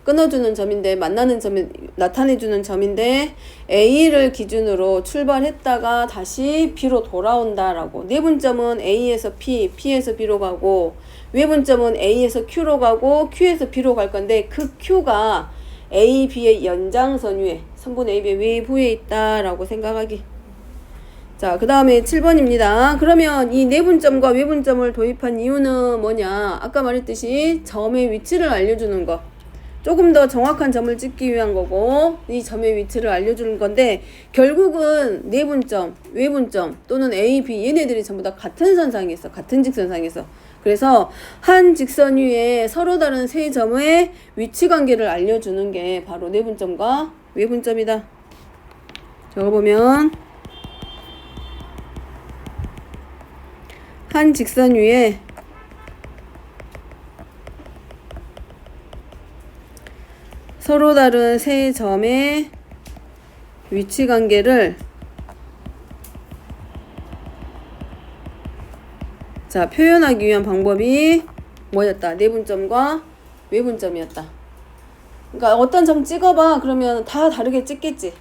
끊어주는 점인데, 만나는 점이 나타내주는 점인데, A를 기준으로 출발했다가 다시 B로 돌아온다라고. 내분점은 A에서 P, P에서 B로 가고, 외분점은 A에서 Q로 가고 Q에서 B로 갈 건데, 그 Q가 A, B의 연장선 위에, 선분 A, B의 외부에 있다라고 생각하기. 자, 그 다음에 7번입니다. 그러면 이 내분점과 외분점을 도입한 이유는 뭐냐? 아까 말했듯이 점의 위치를 알려주는 거. 조금 더 정확한 점을 찍기 위한 거고, 이 점의 위치를 알려주는 건데, 결국은 내분점, 외분점 또는 A, B 얘네들이 전부 다 같은 선상에 있어. 같은 직선상에서. 그래서 한 직선 위에 서로 다른 세 점의 위치 관계를 알려주는 게 바로 내분점과 외분점이다. 적어보면 한 직선 위에 서로 다른 세 점의 위치 관계를 자, 표현하기 위한 방법이 뭐였다? 내분점과 외분점이었다. 그러니까 어떤 점 찍어봐. 그러면 다 다르게 찍겠지.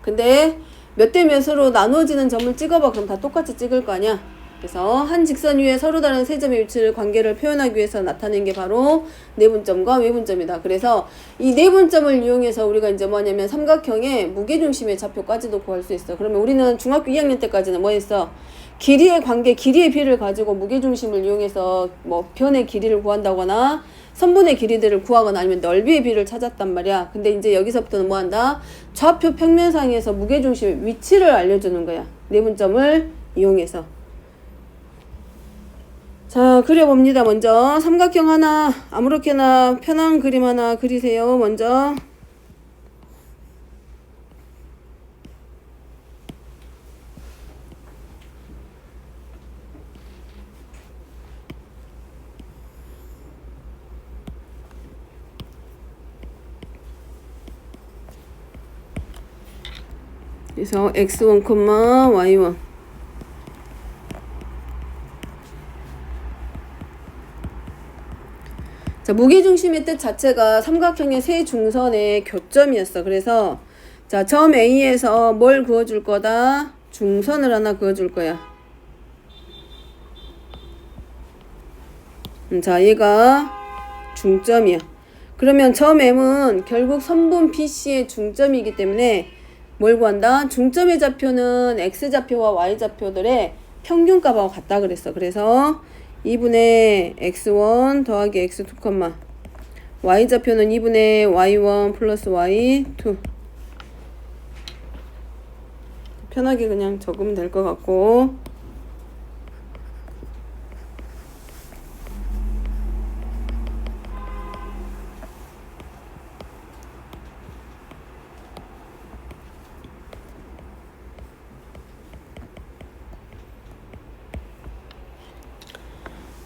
근데 몇 대 몇으로 나누어지는 점을 찍어봐. 그럼 다 똑같이 찍을 거 아니야. 그래서 한 직선 위에 서로 다른 세 점의 위치를 관계를 표현하기 위해서 나타낸 게 바로 내분점과 외분점이다. 그래서 이 내분점을 이용해서 우리가 이제 뭐냐면 삼각형의 무게중심의 좌표까지도 구할 수 있어. 그러면 우리는 중학교 2학년 때까지는 뭐 했어? 길이의 관계, 길이의 비를 가지고 무게중심을 이용해서 뭐 변의 길이를 구한다거나 선분의 길이들을 구하거나 아니면 넓이의 비를 찾았단 말이야. 근데 이제 여기서부터는 뭐 한다? 좌표 평면상에서 무게중심의 위치를 알려주는 거야. 내분점을 이용해서. 자, 그려봅니다. 먼저 삼각형 하나, 아무렇게나 편한 그림 하나 그리세요. 먼저 그래서 x1, y1 자, 무게중심의 뜻 자체가 삼각형의 세 중선의 교점이었어. 그래서 자, 점 A에서 뭘 그어줄 거다? 중선을 하나 그어줄 거야. 자, 얘가 중점이야. 그러면 점 M은 결국 선분 BC의 중점이기 때문에 뭘 구한다? 중점의 좌표는 X좌표와 Y좌표들의 평균값하고 같다 그랬어. 그래서 2분의 x1 더하기 x2, y좌표는 2분의 y1 플러스 y2. 편하게 그냥 적으면 될 것 같고,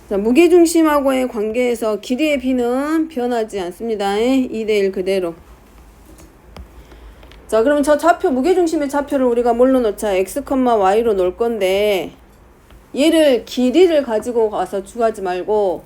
자, 무게중심하고의 관계에서 길이의 b는 변하지 않습니다. 2대1 그대로. 자, 그러면 저 좌표, 무게중심의 좌표를 우리가 뭘로 놓자? x, y로 놓을 건데, 얘를 길이를 가지고 가서 주하지 말고,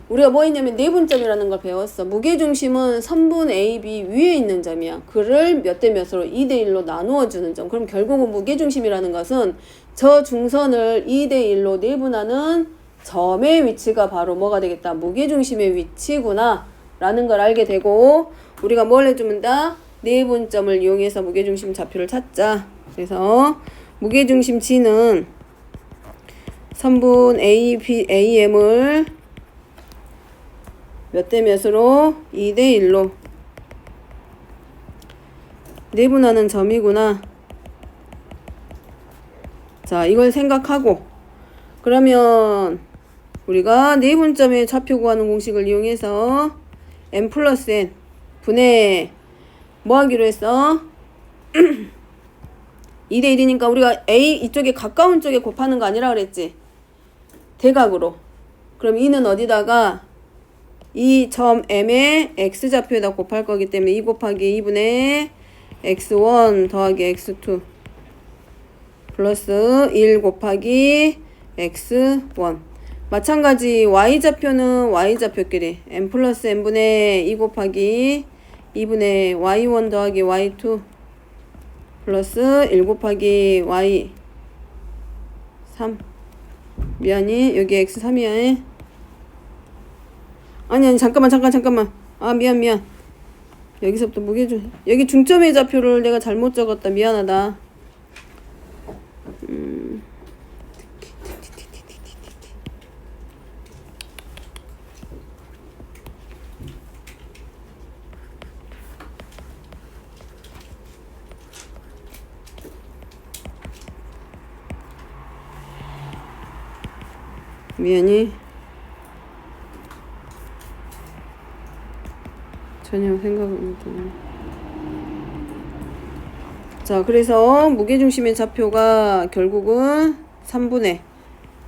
우리가 뭐 했냐면 내분점이라는 걸 배웠어. 무게중심은 선분 A, B 위에 있는 점이야. 그를 몇 대 몇으로 2대1로 나누어 주는 점. 그럼 결국은 무게중심이라는 것은 저 중선을 2대1로 내분하는 점의 위치가 바로 뭐가 되겠다? 무게중심의 위치구나 라는 걸 알게 되고, 우리가 뭘 해주면 다? 내분점을 이용해서 무게중심 좌표를 찾자. 그래서 무게중심 G는 선분 A, B, AM을 몇 대 몇으로? 2대1로 내분하는 점이구나. 자, 이걸 생각하고, 그러면 우리가 내분점의 좌표 구하는 공식을 이용해서 n 플러스 n 분의 뭐 하기로 했어? 2대1이니까 우리가 A 이쪽에 가까운 쪽에 곱하는 거 아니라 그랬지? 대각으로. 그럼 2는 어디다가? 이 점 M의 X좌표에다 곱할 거기 때문에 2 곱하기 2분의 X1 더하기 X2 플러스 1 곱하기 X1. 마찬가지 Y좌표는 Y좌표끼리 M 플러스 N분의 2 곱하기 2분의 Y1 더하기 Y2 플러스 1 곱하기 Y3. 미안해, 여기 X3이야. 아니 잠깐만. 아 미안. 여기서부터 무게중, 여기 중점의 좌표를 내가 잘못 적었다. 미안하다. 미안해. 전혀 생각을 못하네. 자, 그래서 무게중심의 좌표가 결국은 3분의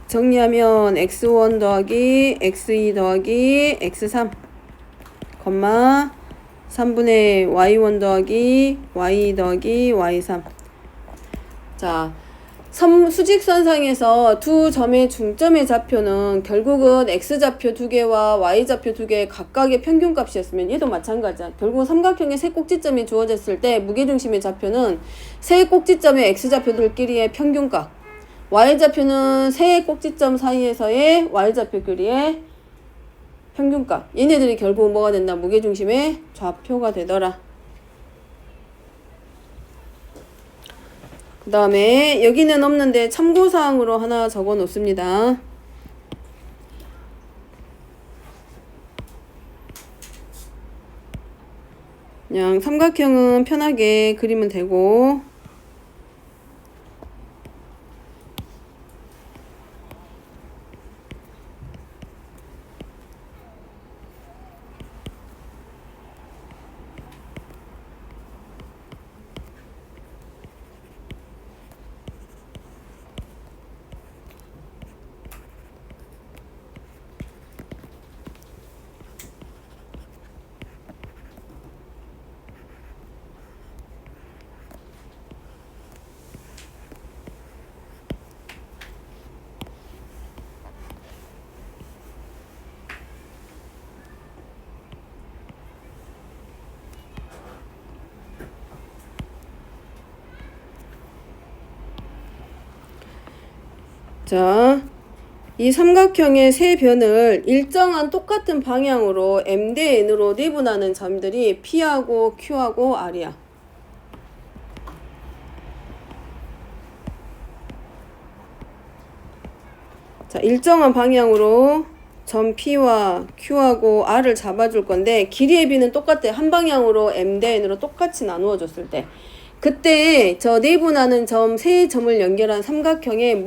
정리하면 x1 더하기 x2 더하기 x3 콤마 3분의 y1 더하기 y 더하기 y3. 자, 수직선상에서 두 점의 중점의 좌표는 결국은 x좌표 2개와 y좌표 2개의 각각의 평균값이었으면 얘도 마찬가지야. 결국 삼각형의 세 꼭지점이 주어졌을 때 무게중심의 좌표는 세 꼭지점의 x좌표들끼리의 평균값, y좌표는 세 꼭지점 사이에서의 y좌표끼리의 평균값. 얘네들이 결국 뭐가 된다? 무게중심의 좌표가 되더라. 그 다음에 여기는 없는데 참고사항으로 하나 적어 놓습니다. 그냥 삼각형은 편하게 그리면 되고, 자, 이 삼각형의 세 변을 일정한 똑같은 방향으로 M 대 N으로 내분하는 점들이 P하고 Q하고 R이야. 자, 일정한 방향으로 점 P와 Q하고 R을 잡아줄 건데 길이의 B는 똑같아. 한 방향으로 M 대 N으로 똑같이 나누어 줬을 때 그때 저 내분하는 점 세 점을 연결한 삼각형의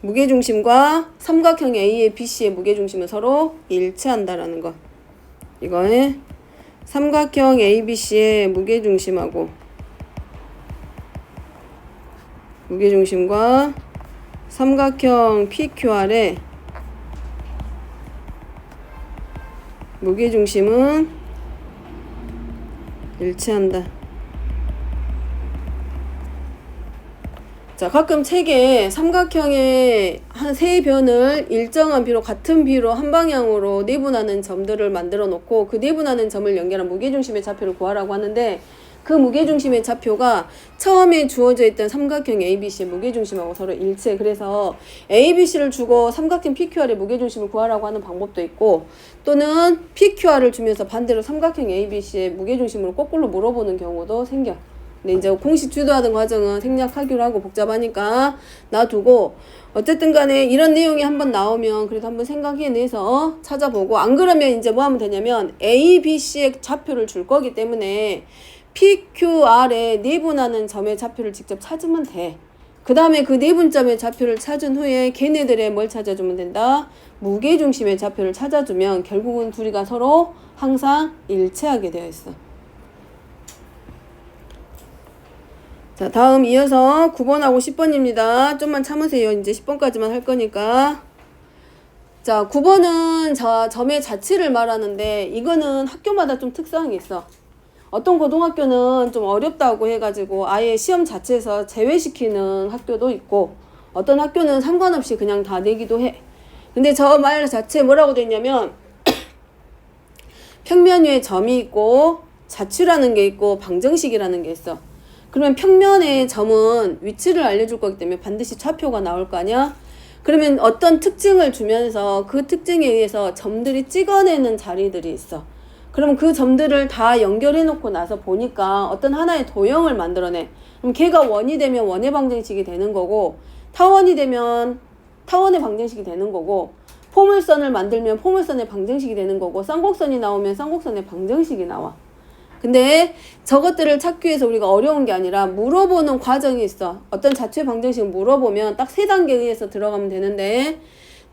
무게중심과 삼각형 A의 BC의 무게중심은 서로 일치한다라는 거. 이거는 삼각형 ABC의 무게중심과 삼각형 PQR의 무게중심은 일치한다. 자, 가끔 책에 삼각형의 한 세 변을 일정한 비로 같은 비로 한 방향으로 내분하는 점들을 만들어 놓고 그 내분하는 점을 연결한 무게중심의 좌표를 구하라고 하는데 그 무게중심의 좌표가 처음에 주어져 있던 삼각형 ABC의 무게중심하고 서로 일치해. 그래서 ABC를 주고 삼각형 PQR의 무게중심을 구하라고 하는 방법도 있고 또는 PQR을 주면서 반대로 삼각형 ABC의 무게중심으로 거꾸로 물어보는 경우도 생겨. 근데 이제 공식 주도하던 과정은 생략하기로 하고 복잡하니까 놔두고 어쨌든 간에 이런 내용이 한번 나오면 그래도 한번 생각해내서 찾아보고 안 그러면 이제 뭐 하면 되냐면 ABC의 좌표를 줄 거기 때문에 PQR의 내분하는 점의 좌표를 직접 찾으면 돼. 그 다음에 그 내분점의 좌표를 찾은 후에 걔네들의 뭘 찾아주면 된다? 무게중심의 좌표를 찾아주면 결국은 둘이가 서로 항상 일치하게 되어 있어. 자, 다음 이어서 9번하고 10번입니다. 좀만 참으세요. 이제 10번까지만 할 거니까. 자, 9번은 점의 자치를 말하는데 이거는 학교마다 좀 특성이 있어. 어떤 고등학교는 좀 어렵다고 해가지고 아예 시험 자체에서 제외시키는 학교도 있고 어떤 학교는 상관없이 그냥 다 내기도 해. 근데 저 말 자체에 뭐라고 돼 있냐면 평면 위에 점이 있고 자취라는 게 있고 방정식이라는 게 있어. 그러면 평면의 점은 위치를 알려줄 거기 때문에 반드시 좌표가 나올 거 아니야? 그러면 어떤 특징을 주면서 그 특징에 의해서 점들이 찍어내는 자리들이 있어. 그럼 그 점들을 다 연결해 놓고 나서 보니까 어떤 하나의 도형을 만들어내. 그럼 걔가 원이 되면 원의 방정식이 되는 거고 타원이 되면 타원의 방정식이 되는 거고 포물선을 만들면 포물선의 방정식이 되는 거고 쌍곡선이 나오면 쌍곡선의 방정식이 나와. 근데 저것들을 찾기 위해서 우리가 어려운 게 아니라 물어보는 과정이 있어. 어떤 자취의 방정식을 물어보면 딱 세 단계에 의해서 들어가면 되는데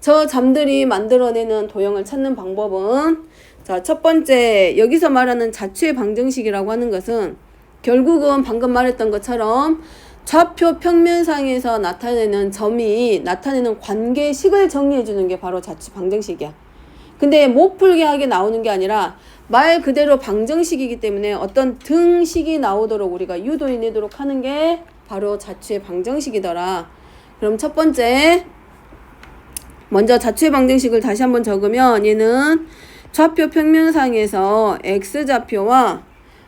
저 점들이 만들어내는 도형을 찾는 방법은 자, 첫 번째 여기서 말하는 자취의 방정식이라고 하는 것은 결국은 방금 말했던 것처럼 좌표 평면상에서 나타내는 점이 나타내는 관계식을 정리해 주는 게 바로 자취 방정식이야. 근데 못 풀게 하게 나오는 게 아니라 말 그대로 방정식이기 때문에 어떤 등식이 나오도록 우리가 유도해내도록 하는 게 바로 자취의 방정식이더라. 그럼 첫 번째 먼저 자취의 방정식을 다시 한번 적으면 얘는 좌표 평면상에서 x좌표와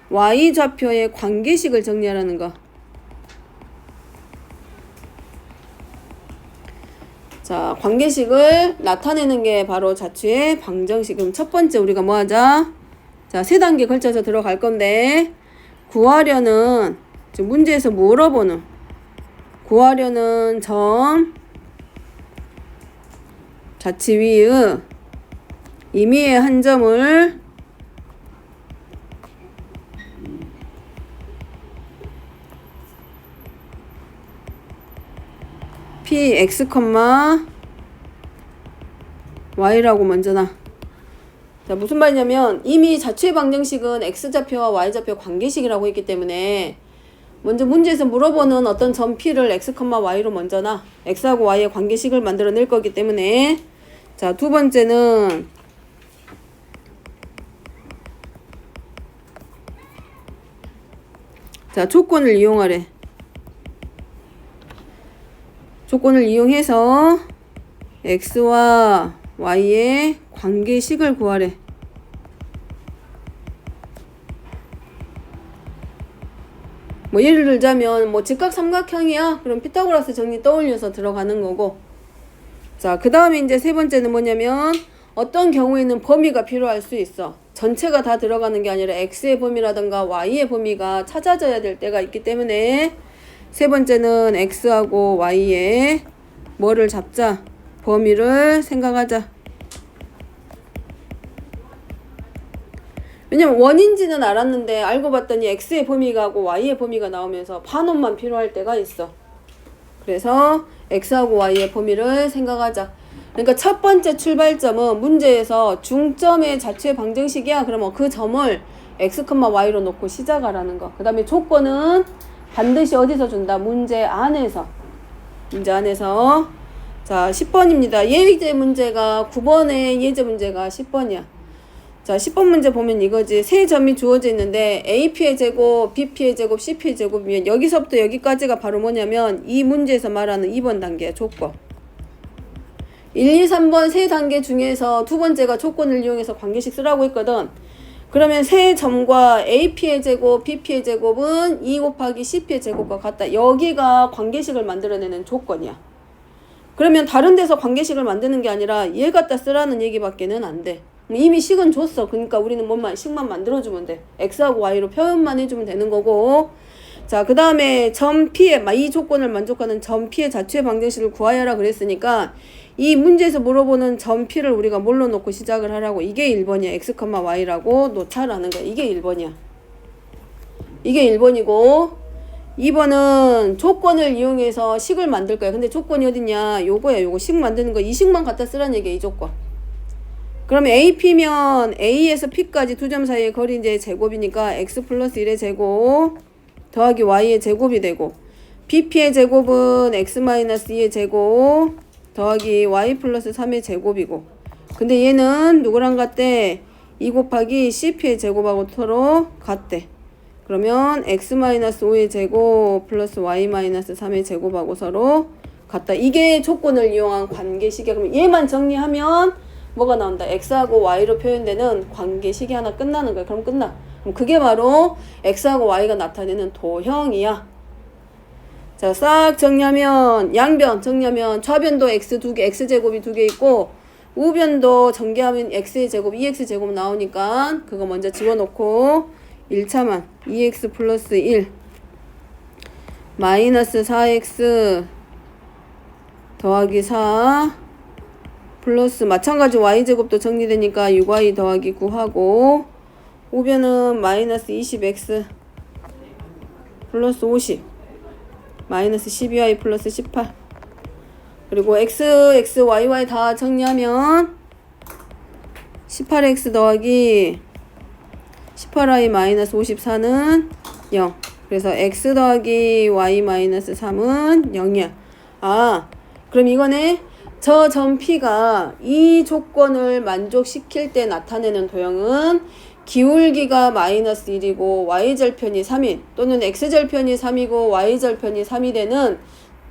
y좌표의 관계식을 정리하라는 거. 자, 관계식을 나타내는 게 바로 자취의 방정식. 그럼 첫 번째 우리가 뭐 하자? 자, 세 단계 걸쳐서 들어갈 건데 구하려는 지금 문제에서 구하려는 점 자취 위의 임의의 한 점을 px, y라고 먼저 놔. 자, 무슨 말이냐면 이미 자취의 방정식은 x좌표와 y좌표 관계식이라고 했기 때문에 먼저 문제에서 물어보는 어떤 점 p를 x, y로 먼저 놔. x하고 y의 관계식을 만들어낼 거기 때문에 자, 두 번째는 자, 조건을 이용하래. 조건을 이용해서 x와 y의 관계식을 구하래. 뭐 예를 들자면 뭐 직각삼각형이야. 그럼 피타고라스 정리 떠올려서 들어가는 거고. 자, 그 다음에 이제 세 번째는 뭐냐면 어떤 경우에는 범위가 필요할 수 있어. 전체가 다 들어가는 게 아니라 x의 범위라든가 y의 범위가 찾아져야 될 때가 있기 때문에 세 번째는 x하고 y의 뭐를 잡자? 범위를 생각하자. 왜냐면 원인지는 알았는데 알고 봤더니 x의 범위가 고 y의 범위가 나오면서 반원만 필요할 때가 있어. 그래서 x하고 y의 범위를 생각하자. 그러니까 첫 번째 출발점은 문제에서 중점의 자체 방정식이야. 그러면 그 점을 x, y로 놓고 시작하라는 거. 그 다음에 조건은 반드시 어디서 준다? 문제 안에서. 문제 안에서. 자, 10번입니다. 예제 문제가 9번에 예제 문제가 10번이야. 자, 10번 문제 보면 이거지. 세 점이 주어져 있는데 AP의 제곱, BP의 제곱, CP의 제곱이면 여기서부터 여기까지가 바로 뭐냐면 이 문제에서 말하는 2번 단계야. 조건. 1, 2, 3번 세 단계 중에서 두 번째가 조건을 이용해서 관계식 쓰라고 했거든. 그러면 세 점과 AP의 제곱, BP의 제곱은 2 곱하기 CP의 제곱과 같다. 여기가 관계식을 만들어내는 조건이야. 그러면 다른 데서 관계식을 만드는 게 아니라 얘 갖다 쓰라는 얘기밖에는 안 돼. 이미 식은 줬어. 그러니까 우리는 뭐만 식만 만들어주면 돼. x하고 y로 표현만 해주면 되는 거고. 자, 그 다음에 점 P의 이 조건을 만족하는 점 P의 자취의 방정식을 구하여라 그랬으니까 이 문제에서 물어보는 점 P를 우리가 뭘로 놓고 시작을 하라고. 이게 1번이야. x, y라고 놓자라는 거야. 이게 1번이야. 이게 1번이고 2번은 조건을 이용해서 식을 만들 거야. 근데 조건이 어딨냐? 요거야. 요거 식 만드는 거. 이 식만 갖다 쓰라는 얘기야. 이 조건. 그러면 AP면 A에서 P까지 두 점 사이의 거리 이제 제곱이니까 x 플러스 1의 제곱 더하기 y의 제곱이 되고 BP의 제곱은 x 마이너스 2의 제곱 더하기 y 플러스 3의 제곱이고 근데 얘는 누구랑 같대? 2 곱하기 CP의 제곱하고 서로 같대. 그러면 x 마이너스 5의 제곱 플러스 y 마이너스 3의 제곱하고 서로 같다. 이게 조건을 이용한 관계식이야. 그럼 얘만 정리하면 뭐가 나온다? x하고 y로 표현되는 관계식이 하나 끝나는 거야. 그럼 끝나. 그럼 그게 바로 x하고 y가 나타내는 도형이야. 자, 싹 정리하면 양변 정리하면 좌변도 x 두 개, x제곱이 두 개 있고 우변도 전개하면 x의 제곱, 2x 제곱 나오니까 그거 먼저 집어넣고 1차만 2x 플러스 1 마이너스 4x 더하기 4 플러스 마찬가지 y제곱도 정리되니까 6y 더하기 9하고 우변은 마이너스 20x 플러스 50 마이너스 12y 플러스 18 그리고 x, x, y 다 정리하면 18x 더하기 18y 마이너스 54는 0 그래서 x 더하기 y 마이너스 3은 0이야. 아, 그럼 이거네. 저 점 P가 이 조건을 만족시킬 때 나타내는 도형은 기울기가 마이너스 1이고 y절편이 3인 또는 x절편이 3이고 y절편이 3이 되는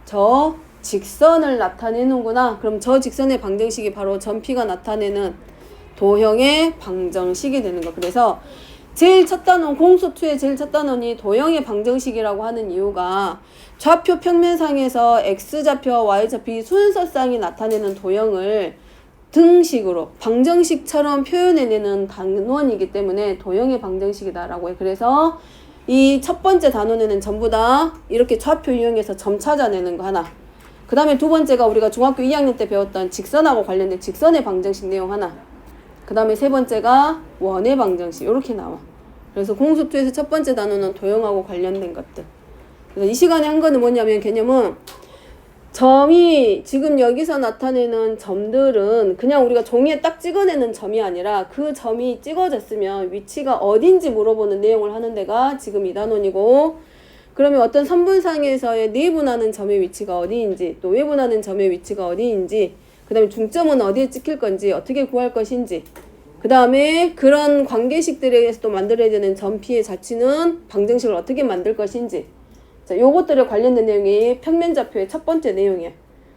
저 직선을 나타내는구나. 그럼 저 직선의 방정식이 바로 점 P가 나타내는 도형의 방정식이 되는 거. 그래서 제일 첫 단원, 공수2의 제일 첫 단원이 도형의 방정식이라고 하는 이유가 좌표 평면상에서 x좌표와 y좌표 이 순서쌍이 나타내는 도형을 등식으로 방정식처럼 표현해내는 단원이기 때문에 도형의 방정식이다라고 해. 그래서 이 첫 번째 단원에는 전부 다 이렇게 좌표 이용해서 점 찾아내는 거 하나. 그 다음에 두 번째가 우리가 중학교 2학년 때 배웠던 직선하고 관련된 직선의 방정식 내용 하나. 그 다음에 세 번째가 원의 방정식 이렇게 나와. 그래서 공수2에서 첫 번째 단원은 도형하고 관련된 것들. 그래서 이 시간에 한 거는 뭐냐면 개념은 점이 지금 여기서 나타내는 점들은 그냥 우리가 종이에 딱 찍어내는 점이 아니라 그 점이 찍어졌으면 위치가 어딘지 물어보는 내용을 하는 데가 지금 이 단원이고 그러면 어떤 선분상에서의 내분하는 점의 위치가 어디인지 또 외분하는 점의 위치가 어디인지 그 다음에 중점은 어디에 찍힐 건지 어떻게 구할 것인지 그 다음에 그런 관계식들에서 또 만들어야 되는 점 P의 자취는 방정식을 어떻게 만들 것인지 자, 요것들에 관련된 내용이 평면좌표의 첫 번째 내용이야.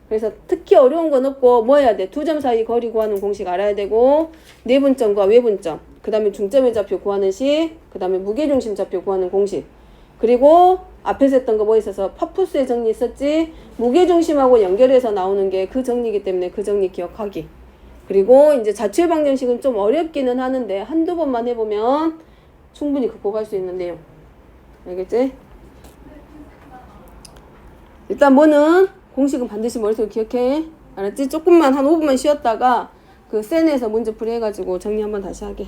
그래서 특히 어려운 건 없고 뭐 해야 돼? 두 점 사이 거리 구하는 공식 알아야 되고 내분점과 외분점 그 다음에 중점의 좌표 구하는 식 그 다음에 무게중심 좌표 구하는 공식 그리고 앞에서 했던 거 뭐 있어서 파푸스의 정리 있었지? 무게중심하고 연결해서 나오는 게 그 정리이기 때문에 그 정리 기억하기. 그리고 이제 자취의 방정식은 좀 어렵기는 하는데 한두 번만 해보면 충분히 극복할 수 있는 내용. 알겠지? 일단 뭐는 공식은 반드시 머릿속에 기억해. 알았지? 조금만 한 5분만 쉬었다가 그 센에서 문제풀이 해가지고 정리 한번 다시 하게.